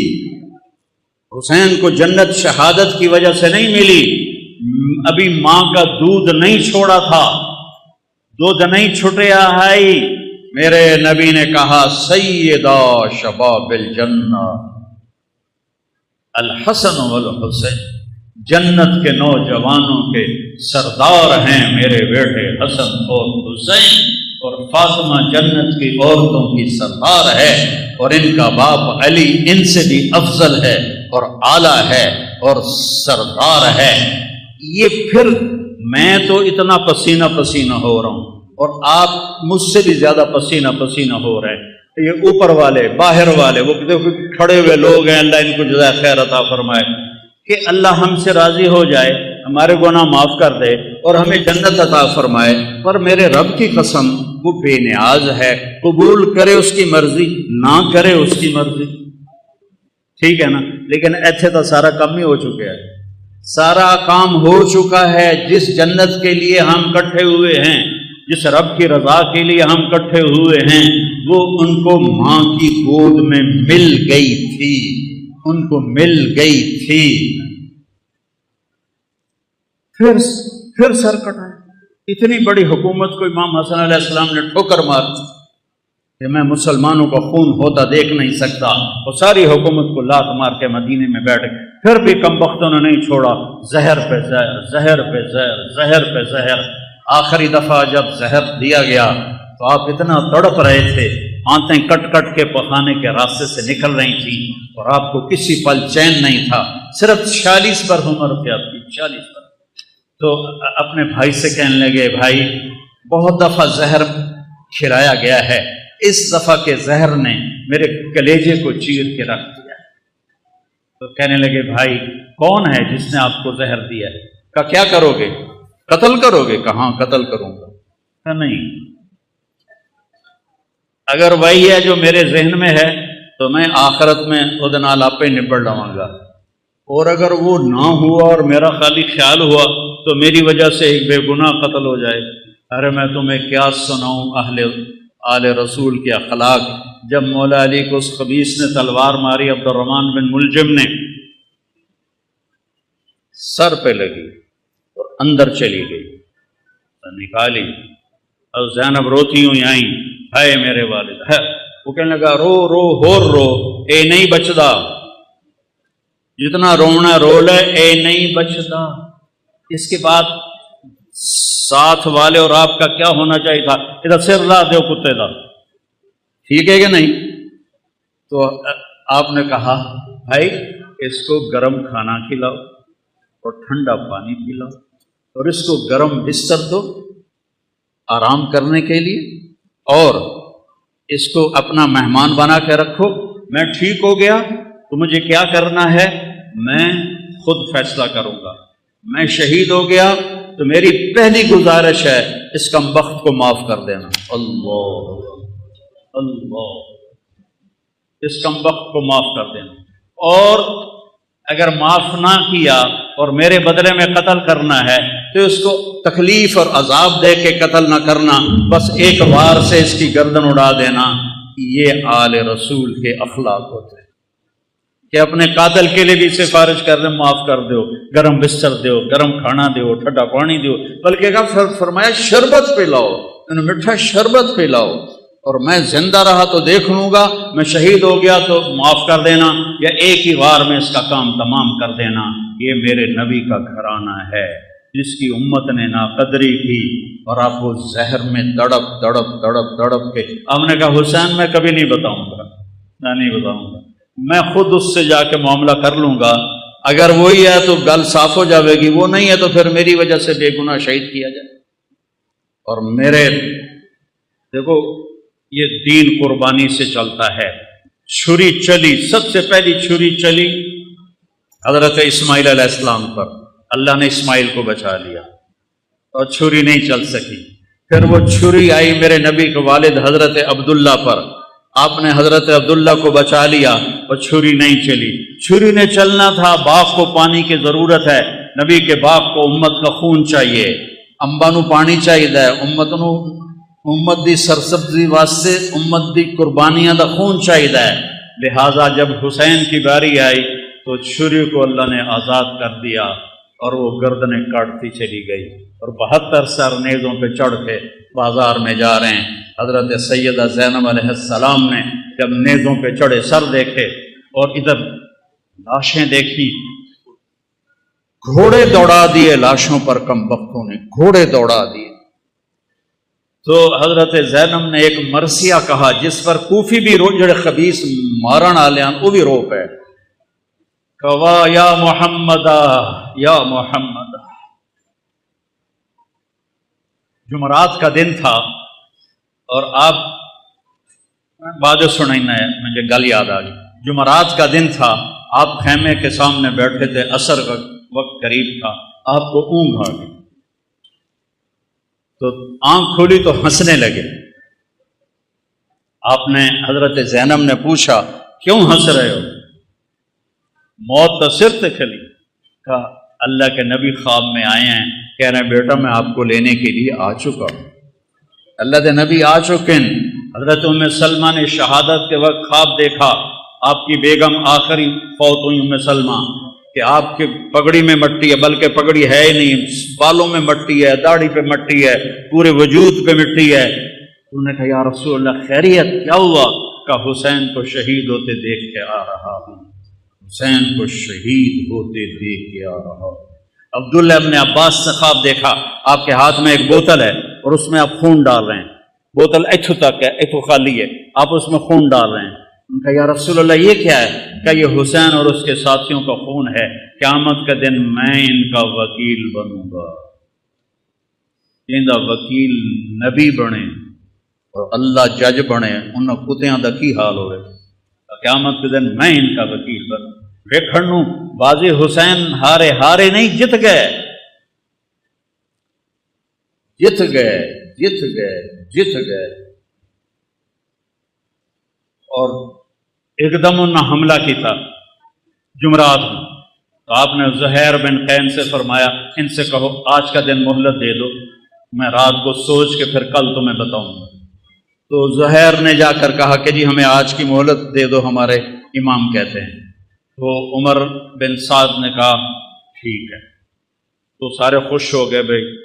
حسین کو جنت شہادت کی وجہ سے نہیں ملی ابھی ماں کا دودھ نہیں چھوڑا تھا دودھ نہیں چھٹیا ہے میرے نبی نے کہا سیدہ شباب الجنہ الحسن والحسین جنت کے نوجوانوں کے سردار ہیں میرے بیٹے حسن اور حسین، اور فاطمہ جنت کی عورتوں کی سردار ہے، اور ان کا باپ علی ان سے بھی افضل ہے اور اعلیٰ ہے اور سردار ہے۔ یہ پھر میں تو اتنا پسینہ پسینہ ہو رہا ہوں اور آپ مجھ سے بھی زیادہ پسینہ پسینہ ہو رہے ہیں، یہ اوپر والے باہر والے وہ دیکھو کھڑے ہوئے لوگ ہیں، اللہ ان کو جزائے خیر عطا فرمائے، کہ اللہ ہم سے راضی ہو جائے، ہمارے گناہ معاف کر دے اور ہمیں جنت عطا فرمائے۔ پر میرے رب کی قسم وہ بے نیاز ہے، قبول کرے اس کی مرضی، نہ کرے اس کی مرضی، ٹھیک ہے نا۔ لیکن ایتھے تو سارا کام ہی ہو چکا ہے، سارا کام ہو چکا ہے۔ جس جنت کے لیے ہم کٹھے ہوئے ہیں، جس رب کی رضا کے لیے ہم کٹھے ہوئے ہیں، وہ ان کو ماں کی گود میں مل گئی تھی، ان کو مل گئی تھی۔ پھر سر کٹائے۔ اتنی بڑی حکومت کو امام حسن علیہ السلام نے ٹھوکر مار دی کہ میں مسلمانوں کا خون ہوتا دیکھ نہیں سکتا، اور ساری حکومت کو لات مار کے مدینے میں بیٹھ گئے۔ پھر بھی کم بختوں نے نہیں چھوڑا، زہر پہ زہر، زہر پہ زہر، زہر پہ زہر۔ آخری دفعہ جب زہر دیا گیا تو آپ اتنا تڑپ رہے تھے، آنتیں کٹ کٹ کے پخانے کے راستے سے نکل رہی تھیں، اور آپ کو کسی پل چین نہیں تھا۔ صرف 46 پر عمر تھی آپ کی، 46 پر۔ تو اپنے بھائی سے کہنے لگے، بھائی بہت دفعہ زہر کھلایا گیا ہے، اس دفعہ کے زہر نے میرے کلیجے کو چیر کے رکھ دیا۔ تو کہنے لگے، بھائی کون ہے جس نے آپ کو زہر دیا ہے؟ کہا کیا کرو گے؟ قتل کرو گے؟ کہاں قتل کروں گا؟ کہا نہیں، اگر وہی ہے جو میرے ذہن میں ہے تو میں آخرت میں وہ دن آپ پہ نبڑ لواں گا، اور اگر وہ نہ ہوا اور میرا خالی خیال ہوا تو میری وجہ سے ایک بے گناہ قتل ہو جائے۔ ارے میں تمہیں کیا سناؤں آل رسول کے اخلاق۔ جب مولا علی کو اس خبیث نے تلوار ماری، عبد الرحمن بن ملجم نے، سر پہ لگی اور اندر چلی گئی، نکالی، اور زینب روتی ہوئی آئیں، ہائے میرے والد ہے۔ وہ کہنے لگا، رو رو ہور رو، اے نہیں بچدا، جتنا رونا رو لے، اے نہیں بچدا۔ اس کے بعد ساتھ والے اور آپ کا کیا ہونا چاہیے تھا؟ ادھر سر لا دو کتے دا، ٹھیک ہے کہ نہیں؟ تو آپ نے کہا، بھائی اس کو گرم کھانا کھلاؤ اور ٹھنڈا پانی پلاؤ، اور اس کو گرم بستر دو آرام کرنے کے لیے، اور اس کو اپنا مہمان بنا کے رکھو۔ میں ٹھیک ہو گیا تو مجھے کیا کرنا ہے میں خود فیصلہ کروں گا۔ میں شہید ہو گیا تو میری پہلی گزارش ہے اس کمبخت کو معاف کر دینا۔ اللہ اللہ، اس کمبخت کو معاف کر دینا، اور اگر معاف نہ کیا اور میرے بدلے میں قتل کرنا ہے تو اس کو تکلیف اور عذاب دے کے قتل نہ کرنا، بس ایک وار سے اس کی گردن اڑا دینا۔ یہ آل رسول کے اخلاق ہوتے ہیں کہ اپنے قاتل کے لیے بھی سفارش کر دیں، معاف کر دو، گرم بستر دو، گرم کھانا دو، ٹھنڈا پانی دو، بلکہ کہا فرمایا شربت پلاؤ، میٹھا شربت پلاؤ، اور میں زندہ رہا تو دیکھ لوں گا، میں شہید ہو گیا تو معاف کر دینا، یا ایک ہی وار میں اس کا کام تمام کر دینا۔ یہ میرے نبی کا گھرانہ ہے جس کی امت نے ناقدری کی، اور آپ کو زہر میں تڑپ تڑپ تڑپ تڑپ کے۔ ہم نے کہا حسین میں کبھی نہیں بتاؤں گا، میں نہیں بتاؤں گا، میں خود اس سے جا کے معاملہ کر لوں گا، اگر وہی ہے تو گل صاف ہو جاوے گی، وہ نہیں ہے تو پھر میری وجہ سے بے گناہ شہید کیا جائے۔ اور میرے دیکھو یہ دین قربانی سے چلتا ہے۔ چھری چلی، سب سے پہلی چھری چلی حضرت اسماعیل علیہ السلام پر، اللہ نے اسماعیل کو بچا لیا اور چھری نہیں چل سکی۔ پھر وہ چھری آئی میرے نبی کے والد حضرت عبداللہ پر، آپ نے حضرت عبداللہ کو بچا لیا اور چھری نہیں چلی۔ چھری نے چلنا تھا، باغ کو پانی کی ضرورت ہے، نبی کے باغ کو امت کا خون چاہیے، انبا نو پانی چاہیے، امت دی سرسبزی واسطے امت دی قربانیاں دا خون چاہیے۔ لہٰذا جب حسین کی باری آئی تو چھری کو اللہ نے آزاد کر دیا اور وہ گردنیں کاٹتی چلی گئی، اور 72 سر نیزوں پہ چڑھ کے بازار میں جا رہے ہیں۔ حضرت سیدہ زینب علیہ السلام نے جب نیزوں پہ چڑھے سر دیکھے اور ادھر لاشیں دیکھی، گھوڑے دوڑا دیے لاشوں پر کم بختوں نے، گھوڑے دوڑا دیے۔ تو حضرت زینب نے ایک مرثیہ کہا جس پر کوفی بھی جڑے خبیث مارن والے ہیں وہ بھی رو پے، کہا یا محمد یا محمد۔ جمعرات کا دن تھا اور آپ بعد سنائنا ہے، مجھے گل یاد آ گئی۔ جمعرات کا دن تھا، آپ خیمے کے سامنے بیٹھے تھے، عصر کا وقت قریب تھا، آپ کو اونگ آ گئی تو آنکھ کھولی تو ہنسنے لگے۔ آپ نے حضرت زینب نے پوچھا کیوں ہنس رہے ہو؟ موت تو سر تک کھلی۔ کہا اللہ کے نبی خواب میں آئے ہیں، کہہ رہے ہیں بیٹا میں آپ کو لینے کے لیے آ چکا ہوں۔ اللہ کے نبی آ چکے ہیں۔ حضرت ام سلمہ نے شہادت کے وقت خواب دیکھا، آپ کی بیگم آخری فوت ہوئی ام سلمہ، کہ آپ کی پگڑی میں مٹی ہے، بلکہ پگڑی ہے ہی نہیں، بالوں میں مٹی ہے، داڑھی پہ مٹی ہے، پورے وجود پہ مٹی ہے۔ انہوں نے کہا یا رسول اللہ خیریت کیا ہوا؟ کہا حسین کو شہید ہوتے دیکھ کے آ رہا ہوں، حسین کو شہید ہوتے دیکھ کے آ رہا ہوں۔ عبداللہ ابن عباس نے خواب دیکھا، آپ کے ہاتھ میں ایک بوتل ہے اور اس میں آپ خون ڈال رہے ہیں، بوتل ایتھو تک ہے، ایتھو خالی ہے، آپ اس میں خون ڈال رہے ہیں۔ ان کا یا رسول اللہ یہ کیا ہے؟ کہ یہ حسین اور اس کے ساتھیوں کا خون ہے، قیامت کا دن میں ان کا وکیل بنوں گا، ان کا وکیل نبی بنے اور اللہ جج بنے، ان کتیاں دا کی حال ہوئے، قیامت کے دن میں ان کا وکیل بنوں۔ ویکھنوں بازی حسین ہارے نہیں، جت گئے جت گئے جت گئے جت گئے۔ اور ایک دم انہوں نے حملہ کیتا جمعرات میں، تو آپ نے زہیر بن قین سے فرمایا ان سے کہو آج کا دن مہلت دے دو، میں رات کو سوچ کے پھر کل تمہیں بتاؤں گا۔ تو زہیر نے جا کر کہا کہ جی ہمیں آج کی مہلت دے دو، ہمارے امام کہتے ہیں۔ تو عمر بن سعد نے کہا ٹھیک ہے۔ تو سارے خوش ہو گئے، بھائی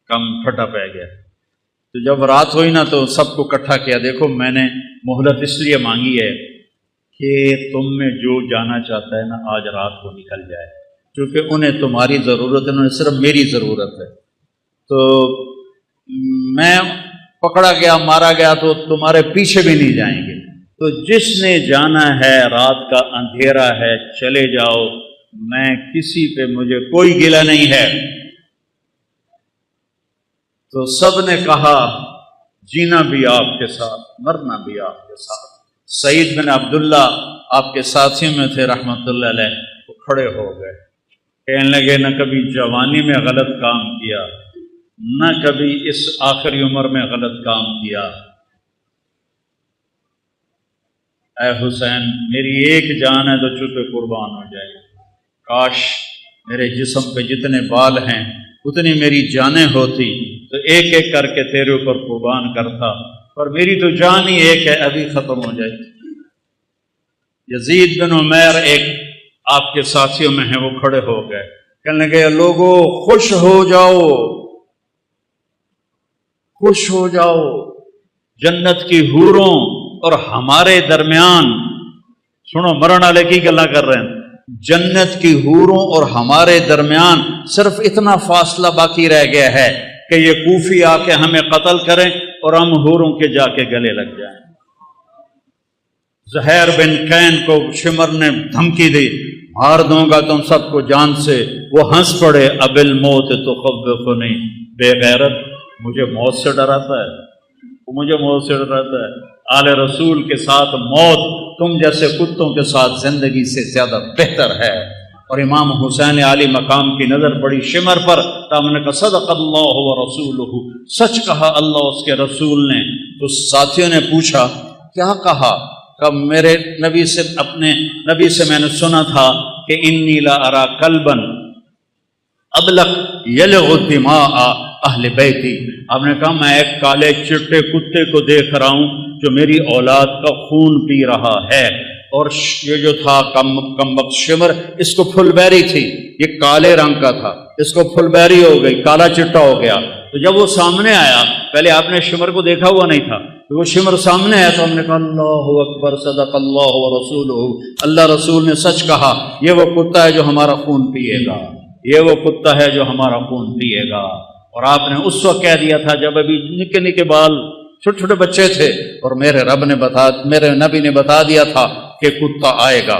کم پھٹا پہ گیا۔ تو جب رات ہوئی نا تو سب کو اکٹھا کیا، دیکھو میں نے مہلت اس لیے مانگی ہے کہ تم میں جو جانا چاہتا ہے نا آج رات کو نکل جائے، کیونکہ انہیں تمہاری ضرورت ہے، انہیں صرف میری ضرورت ہے۔ تو میں پکڑا گیا مارا گیا تو تمہارے پیچھے بھی نہیں جائیں گے، تو جس نے جانا ہے رات کا اندھیرا ہے چلے جاؤ، میں کسی پہ مجھے کوئی گلہ نہیں ہے۔ تو سب نے کہا جینا بھی آپ کے ساتھ، مرنا بھی آپ کے ساتھ۔ سعید بن عبداللہ آپ کے ساتھیوں میں تھے رحمت اللہ علیہ، وہ کھڑے ہو گئے، کہنے لگے نہ کبھی جوانی میں غلط کام کیا، نہ کبھی اس آخری عمر میں غلط کام کیا۔ اے حسین میری ایک جان ہے تو چوپے قربان ہو جائے، کاش میرے جسم پہ جتنے بال ہیں اتنی میری جانیں ہوتی تو ایک ایک کر کے تیرے اوپر قربان کرتا، پر میری تو جان ہی ایک ہے، ابھی ختم ہو جائے۔ یزید بن عمیر ایک آپ کے ساتھیوں میں ہیں، وہ کھڑے ہو گئے، کہنے لگے لوگو خوش ہو جاؤ، خوش ہو جاؤ، جنت کی حوروں اور ہمارے درمیان، سنو مرن والے کی گلا کر رہے ہیں، جنت کی حوروں اور ہمارے درمیان صرف اتنا فاصلہ باقی رہ گیا ہے کہ یہ کوفی آ کے ہمیں قتل کریں اور ہم حوروں کے جا کے گلے لگ جائیں۔ زہیر بن قین کو شمر نے دھمکی دی، مار دوں گا تم سب کو جان سے۔ وہ ہنس پڑے، اب الموت تخوفنی، بے غیرت مجھے موت سے ڈراتا ہے، وہ مجھے موت سے ڈراتا ہے۔ آل رسول کے ساتھ موت تم جیسے کتوں کے ساتھ زندگی سے زیادہ بہتر ہے۔ اور امام حسین عالی مقام کی نظر پڑی شمر پر، تو ہم نے کہا صدق اللہ و رسولہ، سچ کہا اللہ اس کے رسول نے۔ تو ساتھیوں نے پوچھا کیا کہا؟ کہ میرے نبی سے، اپنے نبی سے میں نے سنا تھا کہ انی لا ارا کلبا ابلق یلغ دماء اہل بیتی۔ آپ نے کہا میں ایک کالے چٹے کتے کو دیکھ رہا ہوں جو میری اولاد کا خون پی رہا ہے۔ اور یہ جو تھا کم وقت شمر، اس کو پھل بیری تھی، یہ کالے رنگ کا تھا، اس کو پھل بیری ہو گئی، کالا چٹا ہو گیا۔ تو جب وہ سامنے آیا، پہلے آپ نے شمر کو دیکھا ہوا نہیں تھا، وہ شمر سامنے آیا تو ہم نے کہا اللہ اکبر صدق اللہ و رسولہ، اللہ رسول نے سچ کہا، یہ وہ کتا ہے جو ہمارا خون پیے گا۔ یہ وہ کتا ہے جو ہمارا خون پیے گا. اور آپ نے اس وقت کہہ دیا تھا جب ابھی نکے نکے بال چھوٹے چھوٹے بچے تھے، اور میرے نبی نے بتا دیا تھا کہ کتا آئے گا.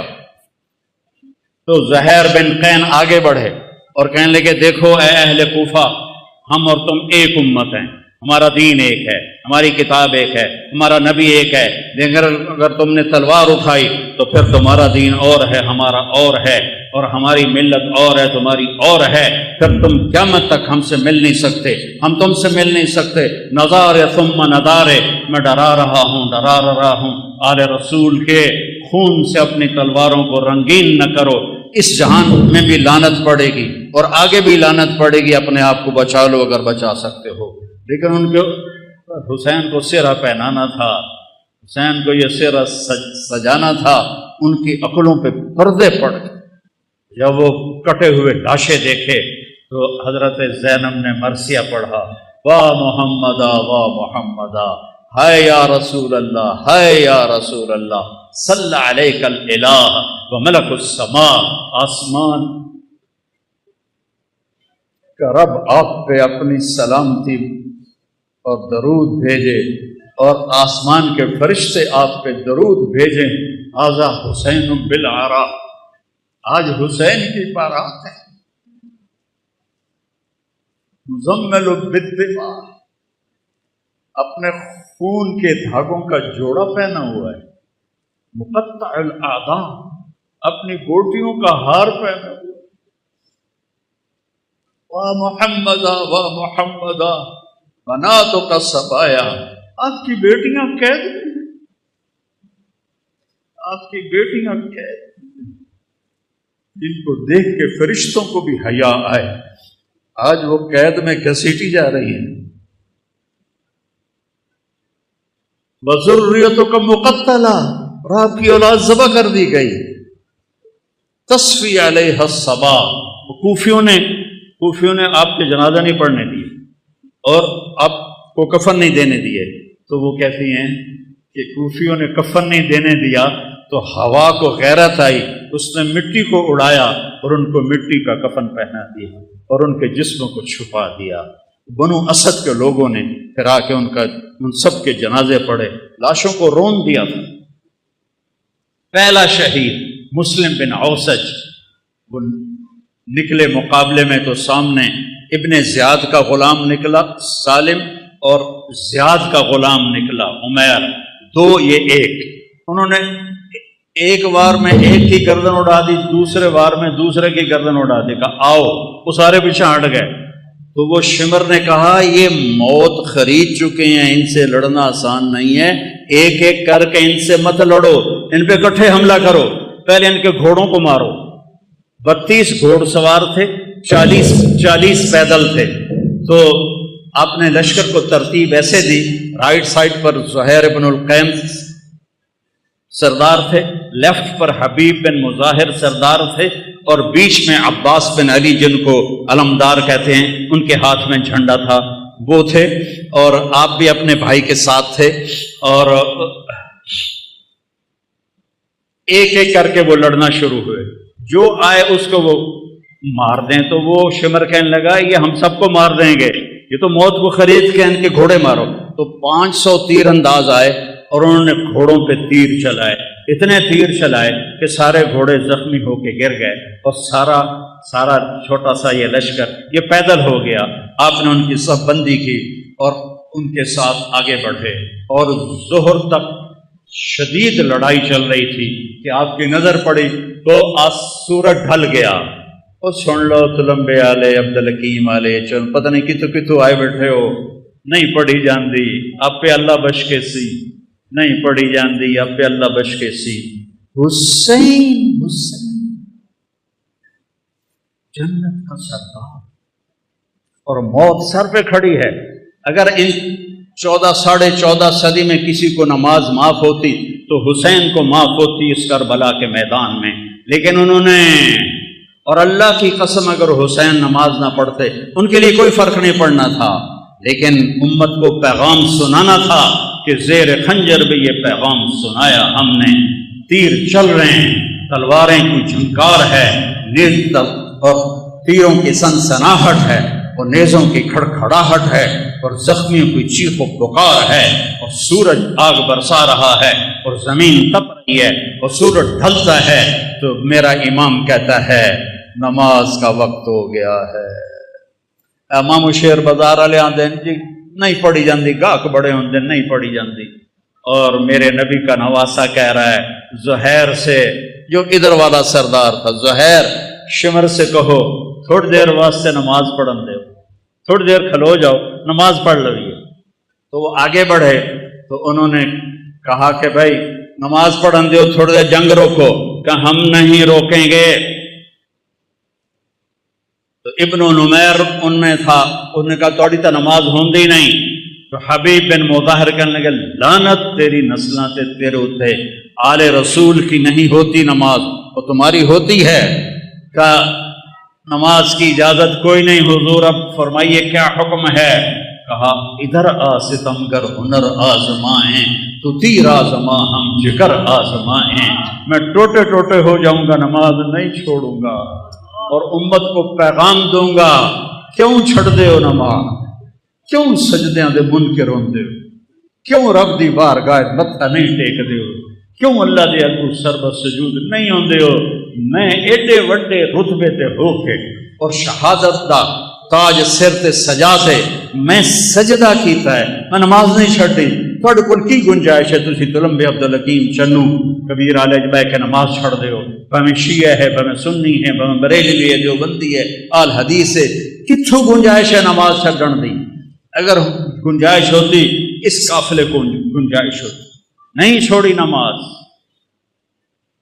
تو زہیر بن قین آگے بڑھے اور کہنے لگے دیکھو اے اہل کوفہ، ہم اور تم ایک امت ہیں، ہمارا دین ایک ہے، ہماری کتاب ایک ہے، ہمارا نبی ایک ہے، لیکن اگر تم نے تلوار اٹھائی تو پھر تمہارا دین اور ہے، ہمارا اور ہے، اور ہماری ملت اور ہے، تمہاری اور ہے، پھر تم قیامت تک ہم سے مل نہیں سکتے، ہم تم سے مل نہیں سکتے. نظارے ثم نظارے، میں ڈرا رہا ہوں آل رسول کے خون سے اپنی تلواروں کو رنگین نہ کرو. اس جہان میں بھی لعنت پڑے گی اور آگے بھی لعنت پڑے گی، اپنے آپ کو بچا لو اگر بچا سکتے ہو. لیکن ان کو حسین کو سہرا پہنانا تھا، حسین کو یہ سہرا سجانا تھا. ان کی عقلوں پہ پردے پڑ گئے. جب وہ کٹے ہوئے لاشیں دیکھے تو حضرت زینب نے مرثیہ پڑھا، واہ محمدا واہ محمدا، ہائے یا رسول اللہ، ہائے یا رسول اللہ، صلی علیک الالہ وملک السماء. آسمان کا رب آپ پہ اپنی سلامتی اور درود بھیجے، اور آسمان کے فرشتے آپ پہ درود بھیجیں. ھذا حسین بالعراء، آج حسین کی بارات ہے. مزمل بالدماء، اپنے خون کے دھاگوں کا جوڑا پہنا ہوا ہے. مقطع الاعضاء، اپنی گوٹیوں کا ہار پہنا ہوا ہے. واہ محمدا واہ محمدا بناتک صبایا، آپ کی بیٹیاں قید میں، آپ کی بیٹیاں قید، جن کو دیکھ کے فرشتوں کو بھی حیا آئے. آج وہ قید میں گھسیٹی جا رہی ہیں. وذریتک مقتلہ، اور آپ کی اولاد ذبح کر دی گئی. تصفی علیہ الصبا، کوفیوں نے آپ کے جنازہ نہیں پڑھنے دیے اور آپ کو کفن نہیں دینے دیے. تو وہ کہتی ہیں کہ کوفیوں نے کفن نہیں دینے دیا تو ہوا کو غیرت آئی، اس نے مٹی کو اڑایا اور ان کو مٹی کا کفن پہنا دیا اور ان کے جسموں کو چھپا دیا. بنو اسد کے لوگوں نے پھر آ کے ان سب کے جنازے پڑھے، لاشوں کو رون دیا تھا. پہلا شہید مسلم بن اوسج، وہ نکلے مقابلے میں تو سامنے ابن زیاد کا غلام نکلا سالم، اور زیاد کا غلام نکلا عمیر، دو یہ ایک. انہوں نے ایک وار میں ایک کی گردن اڑا دی، دوسرے وار میں دوسرے کی گردن اڑا دی. کہا آؤ، وہ سارے پیچھے ہٹ گئے. تو وہ شمر نے کہا یہ موت خرید چکے ہیں، ان سے لڑنا آسان نہیں ہے، ایک ایک کر کے ان سے مت لڑو، ان پہ اکٹھے حملہ کرو، پہلے ان کے گھوڑوں کو مارو. 32 گھوڑ سوار تھے، 40 پیدل تھے. تو آپ نے لشکر کو ترتیب ایسے دی، رائٹ سائڈ پر زہیر بن القیم سردار تھے، لیفٹ پر حبیب بن مظاہر سردار تھے، اور بیچ میں عباس بن علی جن کو علمدار کہتے ہیں، ان کے ہاتھ میں جھنڈا تھا، وہ تھے. اور آپ بھی اپنے بھائی کے ساتھ تھے، اور ایک ایک کر کے وہ لڑنا شروع ہوئے. جو آئے اس کو وہ مار دیں. تو وہ شمر کہنے لگا یہ ہم سب کو مار دیں گے، یہ تو موت کو خرید کے ان کے گھوڑے مارو. تو 500 تیر انداز آئے اور انہوں نے گھوڑوں پہ تیر چلائے، اتنے تیر چلائے کہ سارے گھوڑے زخمی ہو کے گر گئے، اور سارا چھوٹا سا یہ لشکر یہ پیدل ہو گیا. آپ نے ان کی صف بندی کی اور ان کے ساتھ آگے بڑھے، اور ظہر تک شدید لڑائی چل رہی تھی کہ آپ کی نظر پڑی تو سورج ڈھل گیا. اور سن لو تلمبے آلے عبدالحکیم آلے، چل پتہ نہیں کتوں آئے بیٹھے ہو، نہیں پڑھی جاندی آپ پہ اللہ بش کے سی، نہیں پڑھی جاندی آپ پہ اللہ بش کے سی. حسین جنت کا سردار، اور موت سر پہ کھڑی ہے. اگر ان 14 صدی میں کسی کو نماز معاف ہوتی تو حسین کو معاف ہوتی اس کربلا کے میدان میں. لیکن انہوں نے، اور اللہ کی قسم اگر حسین نماز نہ پڑھتے ان کے لیے کوئی فرق نہیں پڑنا تھا، لیکن امت کو پیغام سنانا تھا کہ زیر خنجر بھی یہ پیغام سنایا ہم نے. تیر چل رہے ہیں، تلواریں کی جھنکار ہے، نیز اور تیروں کی سنسناہٹ ہے اور نیزوں کی کھڑکھڑاہٹ ہے اور زخمیوں کی چیخ و پکار ہے اور سورج آگ برسا رہا ہے اور زمین تپ رہی ہے اور سورج ڈھلتا ہے، تو میرا امام کہتا ہے نماز کا وقت ہو گیا ہے۔ امام شیر بازار والے آتے ہیں جی نہیں پڑھی جاندی، گاہک بڑے ہوندے نہیں پڑھی جاندی، اور میرے نبی کا نواسا کہہ رہا ہے زہیر سے، جو ادھر والا سردار تھا، زہیر شمر سے کہو تھوڑی دیر واسطے نماز پڑھن دے، تھوڑی دیر کھلو جاؤ نماز پڑھ لویے۔ تو وہ آگے بڑھے تو انہوں نے کہا کہ بھائی نماز پڑھن دو، تھوڑی دیر جنگ روکو، کہ ہم نہیں روکیں گے۔ تو ابن نمیر ان میں تھا، انہوں نے کہا توڑی تا نماز ہوندی نہیں۔ تو حبیب بن مظاہر کہنے لگے لعنت تیری نسلاں تے تیرے اوتے، آل رسول کی نہیں ہوتی نماز اور تمہاری ہوتی ہے۔ کہ نماز کی اجازت کوئی نہیں حضور، اب فرمائیے کیا حکم ہے؟ کہا ادھر آ ستمگر ہنر آزمائیں، تو تیر آزما ہم جگر آزمائیں، میں ٹوٹے ٹوٹے ہو جاؤں گا نماز نہیں چھوڑوں گا اور امت کو پیغام دوں گا۔ کیوں چھڑ دے ہو نماز؟ کیوں سجدیاں دے منکر ہوندے ہو؟ کیوں رب دی بارگاہ متھا نہیں ٹیک دے ہو؟ کیوں اللہ دے اگوں سربت سجود نہیں ہوندے ہو؟ میں ایڈے وڈے رتبے تے ہو کے اور شہادت دا تاج سر تے سجا تے میں سجدہ کیتا ہے، میں نماز نہیں چھڈی، تھوڑے کول کی گنجائش ہے تسی تلمبے عبدالحکیم چنو کبیر والے بہ کے نماز چھڑ دے ہو؟ بھاویں شیعہ ہے، بھاویں سنی ہے، بھاویں بریلوی ہے، دیوبندی ہے، آل حدیث ہے، کتھوں گنجائش ہے نماز چھڈن دی؟ اگر گنجائش ہوتی اس قافلے کو گنجائش ہوتی، نہیں چھوڑی نماز۔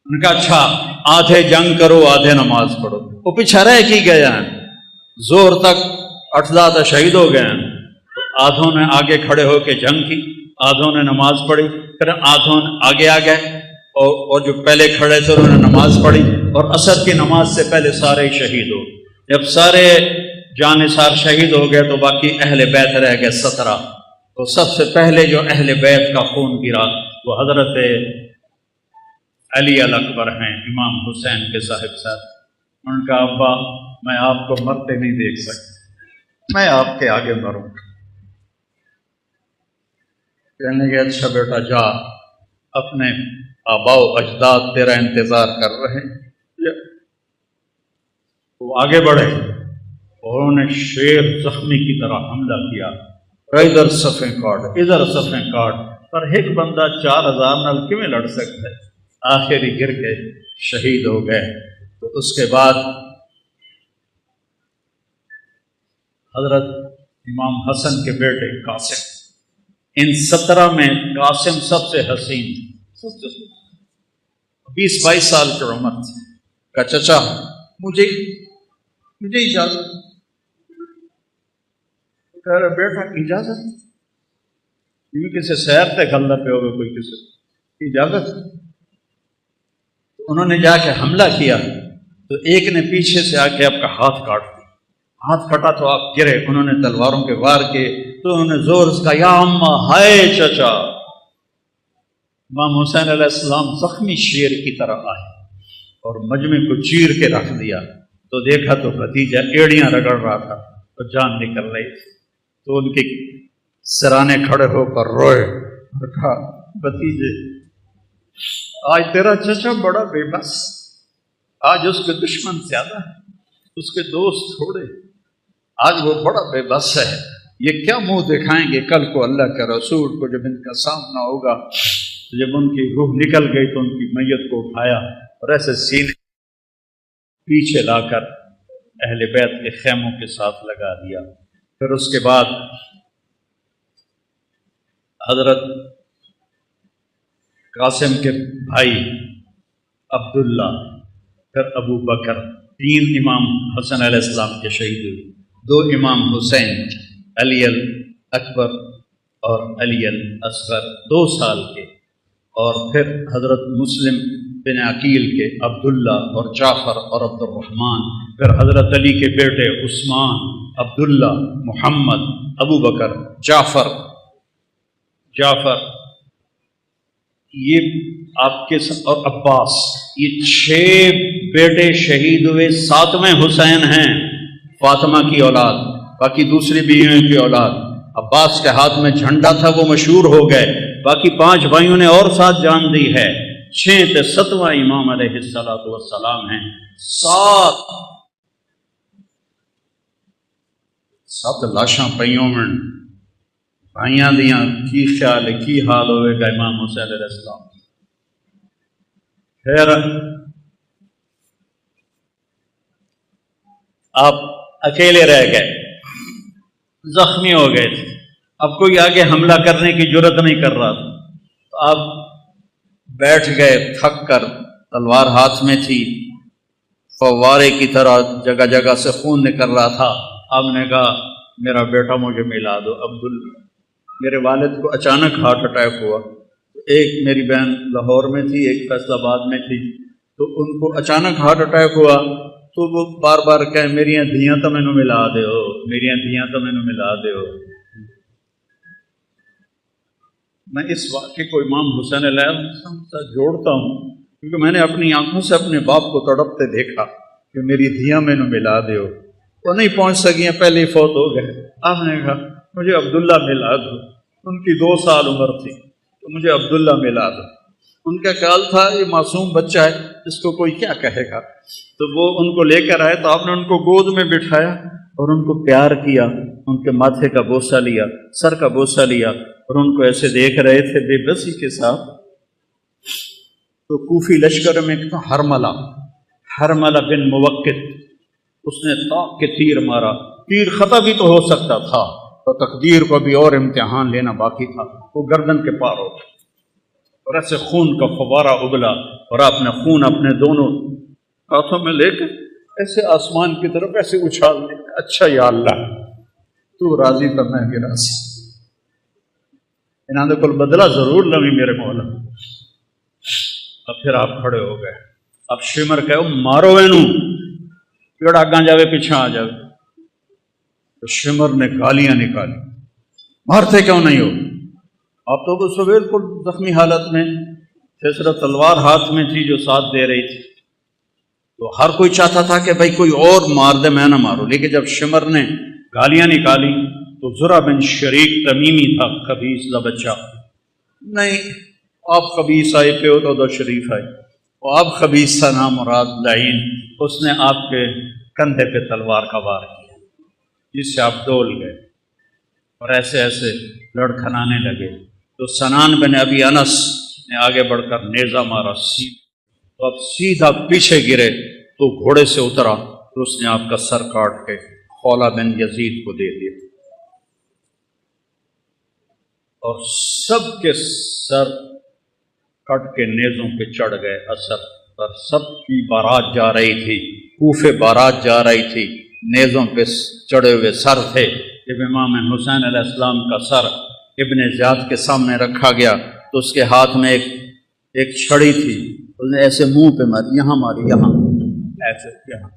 ان کا اچھا آدھے جنگ کرو آدھے نماز پڑھو، وہ پیچھے رہ کی گئے ہیں، زور تک 8 شہید ہو گئے ہیں۔ آدھوں نے آگے کھڑے ہو کے جنگ کی، آدھوں نے نماز پڑھی، پھر آدھوں آگے آ گئے اور جو پہلے کھڑے تھے انہوں نے نماز پڑھی، اور عصر کی نماز سے پہلے سارے شہید ہو۔ جب سارے جانثار شہید ہو گئے تو باقی اہل بیت رہ گئے 17۔ تو سب سے پہلے جو اہل بیت کا خون گرا وہ حضرت علی الاکبر ہیں، امام حسین کے صاحب صاحب۔ ان کا ابا میں آپ کو مرتے نہیں دیکھ سکتا، میں آپ کے آگے مروں گا۔ کہنے کے اچھا بیٹا جا، اپنے آباء و اجداد تیرا انتظار کر رہے ہیں۔ وہ آگے بڑھے اور انہوں نے شیر زخمی کی طرح حملہ کیا، ادھر صفیں کاٹ ادھر صفیں کاٹ، پر ایک بندہ 4000 نال کیویں لڑ سکتا ہے؟ آخری گر کے شہید ہو گئے۔ تو اس کے بعد حضرت امام حسن کے بیٹے قاسم، ان 17 میں قاسم سب سے حسین، 20-22 سال کی عمر تھی۔ کہ چچا مجھے اجازت، کہہ رہے بیٹا اجازت؟ یہ کسی سیر تے گھلنا پہ ہوگا کوئی کسی اجازت؟ انہوں نے جا کے حملہ کیا تو ایک نے پیچھے سے آ کے آپ کا ہاتھ کاٹ دیا، ہاتھ کٹا تو آپ گرے، انہوں نے تلواروں کے وار کیے تو انہوں نے زور سے کہا یا اماں، ہائے چچا۔ امام حسین علیہ السلام زخمی شیر کی طرح آئے اور مجمع کو چیر کے رکھ دیا، تو دیکھا تو بھتیجا ایڑیاں رگڑ رہا تھا تو جان نکل رہی تھی، تو ان کے سرانے کھڑے ہو کر روئے اور کہا بھتیجے آج تیرا چچا بڑا بے بس، آج اس کے دشمن زیادہ ہے، اس کے دوست تھوڑے، آج وہ بڑا بے بس ہے، یہ کیا منہ دکھائیں گے کل کو اللہ کے رسول کو؟ جب ان کا سامنا ہوگا، جب ان کی روح نکل گئی تو ان کی میت کو اٹھایا اور ایسے سینے پیچھے لا کر اہل بیت کے خیموں کے ساتھ لگا دیا۔ پھر اس کے بعد حضرت قاسم کے بھائی عبداللہ، پھر ابو بکر، 3 امام حسن علیہ السلام کے شہید ہوئے، 2 امام حسین، علی الاکبر اور علی الاصغر 2 سال کے، اور پھر حضرت مسلم بن عقیل کے عبداللہ اور جعفر اور عبد الرحمن، پھر حضرت علی کے بیٹے عثمان، عبداللہ، محمد، ابو بکر، جعفر، یہ آپ کے اور عباس، یہ 6 بیٹے شہید ہوئے، 7ویں حسین ہیں، فاطمہ کی اولاد، باقی دوسری بیویوں کی اولاد۔ عباس کے ہاتھ میں جھنڈا تھا، وہ مشہور ہو گئے، باقی 5 بھائیوں نے اور ساتھ جان دی ہے۔ 6 تے 7واں امام علیہ السلام ہیں۔ 7 لاشاں پئیوں میں بھائیاں دیاں، کی خیال ہے کی حال ہوئے گا امام حسین علیہ السلام۔ پھر آپ اکیلے رہ گئے، زخمی ہو گئے تھے، اب کوئی آگے حملہ کرنے کی جرت نہیں کر رہا تھا، تو آپ بیٹھ گئے تھک کر، تلوار ہاتھ میں تھی، فوارے کی طرح جگہ جگہ سے خون نکل رہا تھا۔ آپ نے کہا میرا بیٹا مجھے ملا دو عبداللہ۔ میرے والد کو اچانک ہارٹ اٹیک ہوا، ایک میری بہن لاہور میں تھی، ایک فیصل آباد میں تھی، تو ان کو اچانک ہارٹ اٹیک ہوا، تو وہ بار بار کہیں میریاں دھیاں تو مینوں ملا دیو، میریاں دھیاں تو مینوں ملا دیو۔ میں اس واقعے کو امام حسین علیہ السلام سے جوڑتا ہوں، کیونکہ میں نے اپنی آنکھوں سے اپنے باپ کو تڑپتے دیکھا کہ میری دھیاں مینوں ملا دیو۔ وہ نہیں پہنچ سکیاں، پہلے ہی فوت ہو گئے۔ آپ نے کہا مجھے عبداللہ ملا دو، ان کی 2 سال عمر تھی، تو مجھے عبداللہ ملا دو۔ ان کا خیال تھا یہ معصوم بچہ ہے، اس کو کوئی کیا کہے گا، تو وہ ان کو لے کر آئے، تو آپ نے ان کو گود میں بٹھایا اور ان کو پیار کیا، ان کے ماتھے کا بوسہ لیا، سر کا بوسہ لیا، اور ان کو ایسے دیکھ رہے تھے بے بسی کے ساتھ۔ تو کوفی لشکر میں ایک تھا حرملہ بن موقت، اس نے طاق کے تیر مارا، تیر خطا بھی تو ہو سکتا تھا، تو تقدیر کو بھی اور امتحان لینا باقی تھا، وہ گردن کے پار ہو گیا، اور ایسے خون کا فوارہ ابلا، اور آپ نے خون اپنے دونوں ہاتھوں میں لے کر ایسے آسمان کی طرف ایسے اچھال دیا۔ اچھا یا اللہ تو راضی تو میں بھی راضی، انہوں نے کل بدلہ ضرور لوی میرے مولا۔ اب پھر آپ کھڑے ہو گئے، اب شمر کہو مارو اینو، پیڑا اگاں جاوے پیچھے آ جاوے۔ تو شمر نے گالیاں نکالی، مارتے کیوں نہیں ہو؟ آپ تو وہ بالکل زخمی حالت میں تھے، صرف تلوار ہاتھ میں تھی جو ساتھ دے رہی تھی، تو ہر کوئی چاہتا تھا کہ بھائی کوئی اور مار دے، میں نہ مارو۔ لیکن جب شمر نے گالیاں نکالی تو زرع بن شریک تمیمی تھا، خبیث کا بچہ، نہیں آپ خبیث آئے پہ ہو تو شریف آئے، اور آپ خبیث تھا نام مراد لعین، اس نے آپ کے کندھے پہ تلوار کا وار کیا، جس سے آپ ڈول گئے اور ایسے ایسے لڑکھنانے لگے۔ تو سنان بن ابی انس نے آگے بڑھ کر نیزہ مارا، تو اب سیدھا پیچھے گرے، تو گھوڑے سے اترا تو اس نے آپ کا سر کاٹ کے خولہ بن یزید کو دے دیا، اور سب کے سر کٹ کے نیزوں پہ چڑھ گئے اثر پر۔ سب کی بارات جا رہی تھی، کوفے بارات جا رہی تھی، نیزوں پہ چڑھے ہوئے سر تھے۔ جب امام حسین علیہ السلام کا سر ابن زیاد کے سامنے رکھا گیا تو اس کے ہاتھ میں ایک چھڑی تھی، اس نے ایسے منہ پہ ماری، یہاں ماری، یہاں ایسے یہاں۔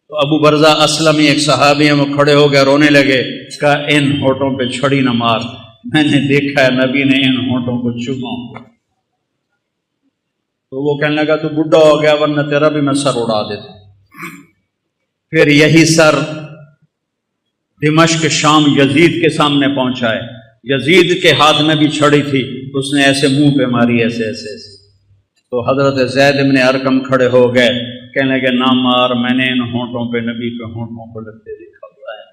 تو ابو برزہ اسلمی ایک صحابی ہیں، وہ کھڑے ہو گئے، رونے لگے، کہا ان ہونٹوں پہ چھڑی نہ مار، میں نے دیکھا ہے نبی نے ان ہونٹوں کو چوما۔ تو وہ کہنے لگا تو بڈھا ہو گیا، ورنہ تیرا بھی میں سر اڑا دیتا۔ پھر یہی سر دمشق شام یزید کے سامنے پہنچا ہے، یزید کے ہاتھ میں بھی چھڑی تھی، اس نے ایسے منہ پہ ماری، ایسے ایسے ایسے۔ تو حضرت زید ابن ارقم کھڑے ہو گئے، کہنے لگے نہ مار، میں نے ان ہونٹوں پہ نبی کے ہونٹوں کو لگتے دیکھا ہوا ہے۔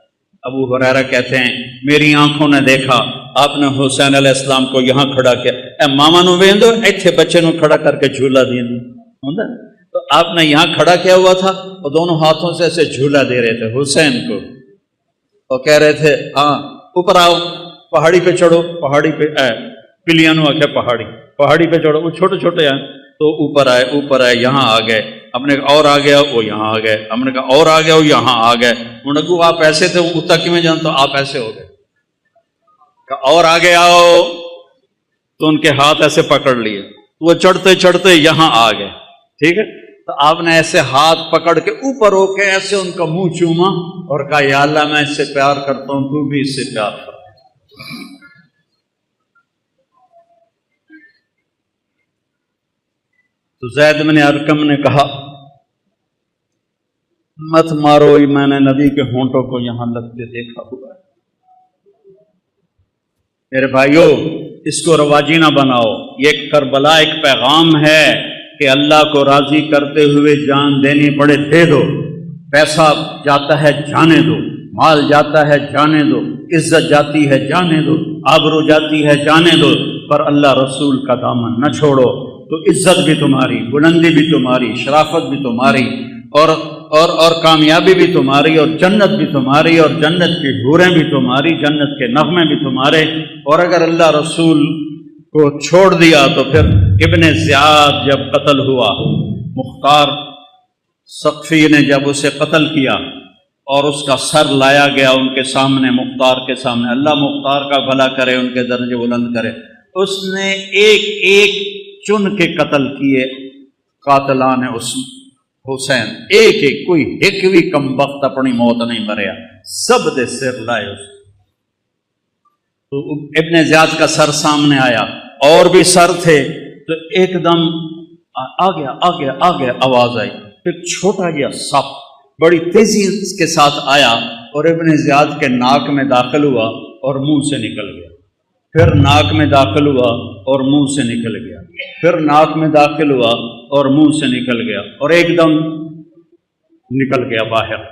ابو ہریرہ کہتے ہیں میری آنکھوں نے دیکھا آپ نے حسین علیہ السلام کو یہاں کھڑا کیا، اے ماما نو ویندو ایتھے بچے نو کھڑا کر کے جھولا دین ہوندا، تو آپ نے یہاں کھڑا کیا ہوا تھا، اور دونوں ہاتھوں سے ایسے جھولا دے رہے تھے حسین کو، اور کہہ رہے تھے ہاں اوپر آؤ، پہاڑی پہ چڑھو، پہاڑی پہ پلیاں نو آکھیا پہاڑی پہ چڑھو، وہ چھوٹے چھوٹے ہیں تو اوپر آئے، یہاں آ گئے، ہم نے کہا اور آ گیا، وہ یہاں آ گئے، ہم نے کہا اور آ گیا، وہ یہاں آ گئے، انہوں نے کہا آپ ایسے تھے، وہ اتنا کیوں جان، تو آپ ایسے ہو گئے، کہا اور آگے آؤ، تو ان کے ہاتھ ایسے پکڑ لیے، وہ چڑھتے چڑھتے یہاں آ گئے، ٹھیک ہے، تو آپ نے ایسے ہاتھ پکڑ کے اوپر ہو کے ایسے ان کا منہ چوما اور کہا یا اللہ میں اس سے پیار کرتا ہوں، تو بھی اس سے پیار کر۔ تو زید بن ارقم نے کہا مت مارو، میں نے نبی کے ہونٹوں کو یہاں لگتے دیکھا ہوا ہے۔ میرے بھائیوں، اس کو رواجی نہ بناؤ۔ یہ کربلا ایک پیغام ہے کہ اللہ کو راضی کرتے ہوئے جان دینی پڑے دے دو، پیسہ جاتا ہے جانے دو، مال جاتا ہے جانے دو، عزت جاتی ہے جانے دو، آبرو جاتی ہے جانے دو، پر اللہ رسول کا دامن نہ چھوڑو تو عزت بھی تمہاری، بلندی بھی تمہاری، شرافت بھی تمہاری، اور کامیابی بھی تمہاری، اور جنت بھی تمہاری، اور جنت کی حوریں بھی تمہاری، جنت کے نغمے بھی تمہارے۔ اور اگر اللہ رسول کو چھوڑ دیا تو پھر ابن زیاد جب قتل ہوا، مختار ثقفی نے جب اسے قتل کیا اور اس کا سر لایا گیا ان کے سامنے، مختار کے سامنے، اللہ مختار کا بھلا کرے، ان کے درجے بلند کرے، اس نے ایک ایک چن کے قتل کیے قاتلان حسین، ایک ایک، کوئی ایک بھی کم وقت اپنی موت نہیں مریا، سب دے سر لائے اس۔ تو ابن زیاد کا سر سامنے آیا، اور بھی سر تھے، تو ایک دم آ گیا آواز آئی، پھر چھوٹا گیا سپ بڑی تیزی کے ساتھ آیا اور ابن زیاد کے ناک میں داخل ہوا اور منہ سے نکل گیا، پھر ناک میں داخل ہوا اور منہ سے نکل گیا، پھر ناک میں داخل ہوا اور منہ سے نکل گیا، اور ایک دم نکل گیا باہر۔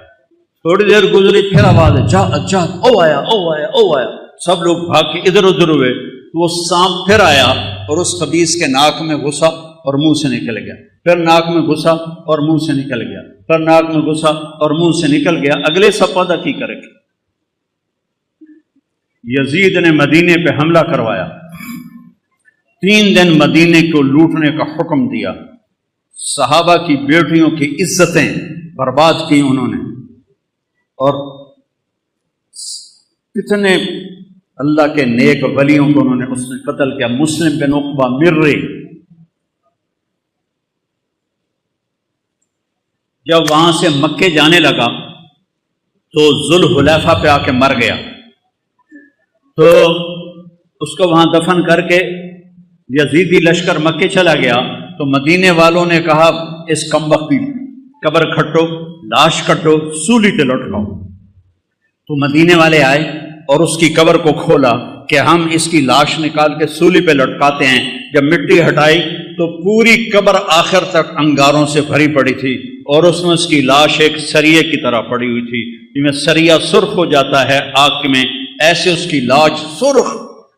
تھوڑی دیر گزری، پھر آواز ہے، جا او آیا، سب لوگ بھاگ کے ادھر ادھر ہوئے، وہ سانپ پھر آیا اور اس خبیث کے ناک میں گھسا اور منہ سے نکل گیا، پھر ناک میں گھسا اور منہ سے نکل گیا، پھر ناک میں گھسا اور منہ سے نکل گیا۔ اگلے سپادہ کی کرے گا؟ یزید نے مدینے پہ حملہ کروایا، 3 دن مدینے کو لوٹنے کا حکم دیا، صحابہ کی بیٹیوں کی عزتیں برباد کی انہوں نے، اور کتنے اللہ کے نیک ولیوں کو انہوں نے اس نے قتل کیا۔ مسلم بن عقبہ مرری جب وہاں سے مکے جانے لگا تو ذوالحلیفہ پہ آ کے مر گیا، تو اس کو وہاں دفن کر کے یزیدی لشکر مکے چلا گیا، تو مدینے والوں نے کہا اس کمبخت کی قبر کھٹو، لاش کٹو، سولی پہ لٹکاؤ۔ تو مدینے والے آئے اور اس کی قبر کو کھولا کہ ہم اس کی لاش نکال کے سولی پہ لٹکاتے ہیں۔ جب مٹی ہٹائی تو پوری قبر آخر تک انگاروں سے بھری پڑی تھی، اور اس میں اس کی لاش ایک سریے کی طرح پڑی ہوئی تھی، جس میں سریا سرخ ہو جاتا ہے آگ میں، ایسے اس کی لاش سرخ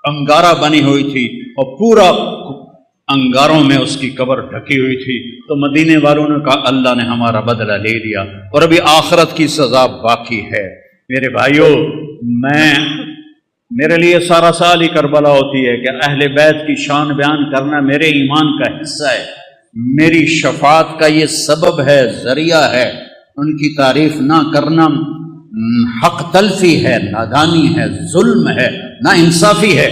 انگارہ بنی ہوئی تھی، اور پورا انگاروں میں اس کی قبر ڈھکی ہوئی تھی۔ تو مدینے والوں نے کہا اللہ نے ہمارا بدلہ لے لیا، اور ابھی آخرت کی سزا باقی ہے۔ میرے بھائیوں، میرے لیے سارا سال ہی کربلا ہوتی ہے کہ اہل بیت کی شان بیان کرنا میرے ایمان کا حصہ ہے، میری شفاعت کا یہ سبب ہے، ذریعہ ہے۔ ان کی تعریف نہ کرنا حق تلفی ہے، نادانی ہے، ظلم ہے، نا انصافی ہے۔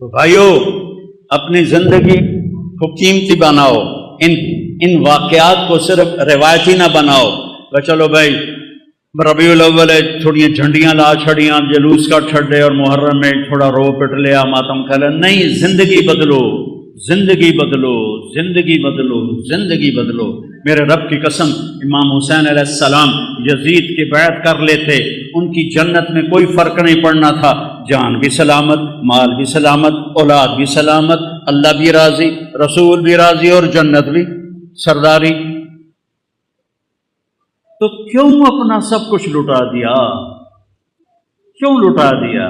تو بھائیو، اپنی زندگی کو قیمتی بناؤ، ان واقعات کو صرف روایتی نہ بناؤ کہ چلو بھائی ربیع الاول ہے، تھوڑی جھنڈیاں لا چھڑیاں، جلوس کا چھڑے، اور محرم میں تھوڑا رو پٹ لیا، ماتم کھا لیا۔ نہیں، زندگی بدلو، زندگی بدلو، زندگی بدلو، زندگی بدلو۔ میرے رب کی قسم، امام حسین علیہ السلام یزید کی بیعت کر لیتے، ان کی جنت میں کوئی فرق نہیں پڑنا تھا، جان بھی سلامت، مال بھی سلامت، اولاد بھی سلامت، اللہ بھی راضی، رسول بھی راضی، اور جنت بھی سرداری۔ تو کیوں اپنا سب کچھ لٹا دیا؟ کیوں لٹا دیا؟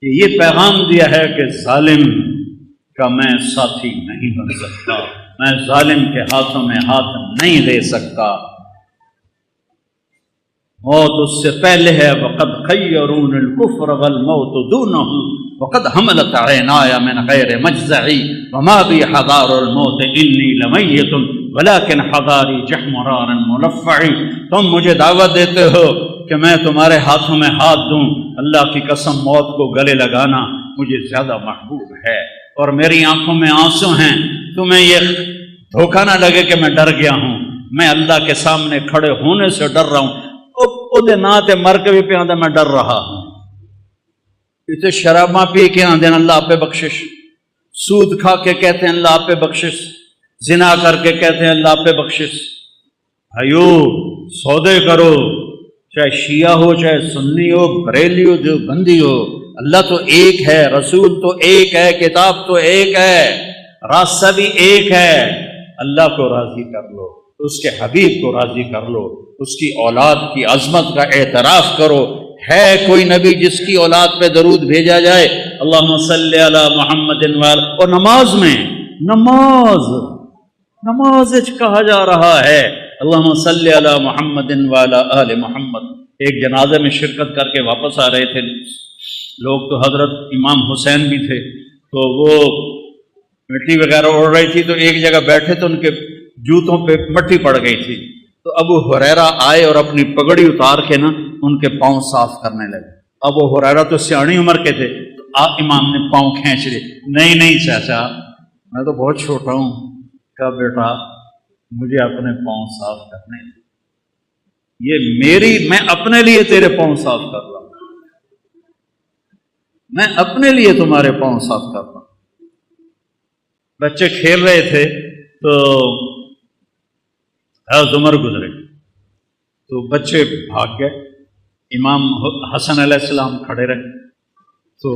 کہ یہ پیغام دیا ہے کہ ظالم کا میں ساتھی نہیں بن سکتا، میں ظالم کے ہاتھوں میں ہاتھ نہیں دے سکتا۔ موت اس سے پہلے ہے، وقد خیرون الکفر والموت دونہ، وقد حملت عینایا من غیر مجزعی، وما بی حضار الموت انی لمیت ولیکن حضاری جحمرار ملفعی۔ تم مجھے دعوت دیتے ہو کہ میں تمہارے ہاتھوں میں ہاتھ دوں، اللہ کی قسم موت کو گلے لگانا مجھے زیادہ محبوب ہے، اور میری آنکھوں میں آنسو ہیں۔ تمہیں یہ دھوکہ نہ لگے کہ میں ڈر گیا ہوں، میں اللہ کے سامنے کھڑے ہونے سے ڈر رہا ہوں۔ وہ ناتے مر کے بھی پہ آدھا میں ڈر رہا ہوں۔ اسے شراباں پی کے آدھے اللہ آپ پہ بخشش، سود کھا کے کہتے ہیں اللہ آپ پہ بخشش، زنا کر کے کہتے ہیں اللہ آپ پہ بخشش، بھائیو سودے کرو، چاہے شیعہ ہو، چاہے سنی ہو، بریلی ہو، جو بندی ہو، اللہ تو ایک ہے، رسول تو ایک ہے، کتاب تو ایک ہے، راستہ بھی ایک ہے۔ اللہ کو راضی کر لو، اس کے حبیب کو راضی کر لو، اس کی اولاد کی عظمت کا اعتراف کرو۔ ہے کوئی نبی جس کی اولاد پہ درود بھیجا جائے؟ اللہم صلی علی محمد وعلی، اور نماز میں نماز کہا جا رہا ہے اللہم صلی علی محمد وعلی آل محمد۔ ایک جنازے میں شرکت کر کے واپس آ رہے تھے لوگ، تو حضرت امام حسین بھی تھے، تو وہ مٹی وغیرہ اڑ رہی تھی، تو ایک جگہ بیٹھے تو ان کے جوتوں پہ مٹی پڑ گئی تھی، تو ابو ہریرہ آئے اور اپنی پگڑی اتار کے نا ان کے پاؤں صاف کرنے لگے۔ ابو ہریرہ تو سیاਣੀ عمر کے تھے، تو امام نے پاؤں کھینچ لیے۔ نہیں چاچا، میں تو بہت چھوٹا ہوں۔ کہا بیٹا مجھے اپنے پاؤں صاف کرنے، یہ میں اپنے لیے تیرے پاؤں صاف کر رہا ہوں، میں اپنے لیے تمہارے پاؤں صاف کر رہا ہوں۔ بچے کھیل رہے تھے تو حضرت عمر گزرے، تو بچے بھاگ گئے، امام حسن علیہ السلام کھڑے رہے، تو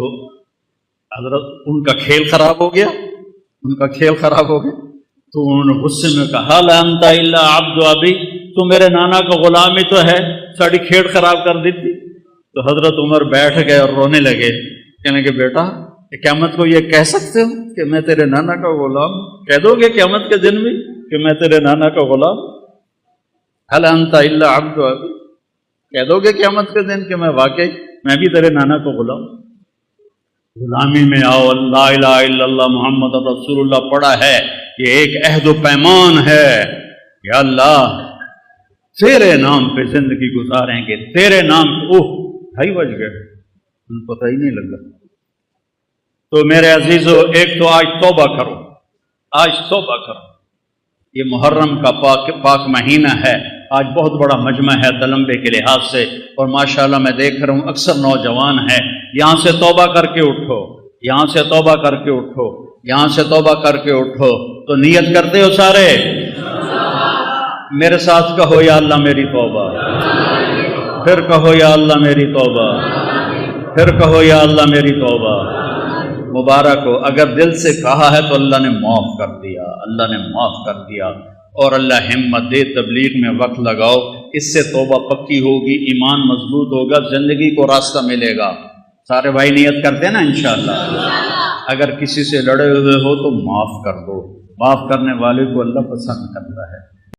حضرت ان کا کھیل خراب ہو گیا، تو انہوں نے غصے میں کہا لا انت الا عبد ابی، تو میرے نانا کا غلام ہی تو ہے، ساری کھیل خراب کر دی تھی۔ تو حضرت عمر بیٹھ گئے اور رونے لگے، کہنے کہ بیٹا قیامت کو یہ کہہ سکتے ہو کہ میں تیرے نانا کا غلام؟ کہہ دو گے قیامت کے دن بھی کہ میں تیرے نانا کا غلام؟ هل انت الا عبد ابی، کہہ دو گے قیامت کے دن کہ میں واقعی میں بھی تیرے نانا کا غلام؟ غلامی میں آؤ، لا الہ الا اللہ محمد رسول اللہ پڑھا ہے، یہ ایک عہد و پیمان ہے، یا اللہ تیرے نام پہ زندگی گزاریں گے، تیرے نام پہ۔ اوہ بھائی بج گئے، ان پتہ ہی نہیں لگا۔ تو میرے عزیزو، ایک تو آج توبہ کرو، یہ محرم کا پاک مہینہ ہے، آج بہت بڑا مجمع ہے تلمبے کے لحاظ سے، اور ماشاءاللہ میں دیکھ رہا ہوں اکثر نوجوان ہیں، یہاں سے توبہ کر کے اٹھو، یہاں سے توبہ کر کے اٹھو، یہاں سے توبہ کر کے اٹھو۔ تو نیت کرتے ہو سارے؟ میرے ساتھ کہو یا اللہ میری توبہ، پھر کہو یا اللہ میری توبہ، پھر کہو یا اللہ میری توبہ۔ مبارک ہو، اگر دل سے کہا ہے تو اللہ نے معاف کر دیا، اللہ نے معاف کر دیا۔ اور اللہ ہمت دے، تبلیغ میں وقت لگاؤ، اس سے توبہ پکی ہوگی، ایمان مضبوط ہوگا، زندگی کو راستہ ملے گا۔ سارے بھائی نیت کرتے ہیں نا انشاءاللہ؟ اگر کسی سے لڑے ہوئے ہو تو معاف کر دو، معاف کرنے والے کو اللہ پسند کرتا ہے۔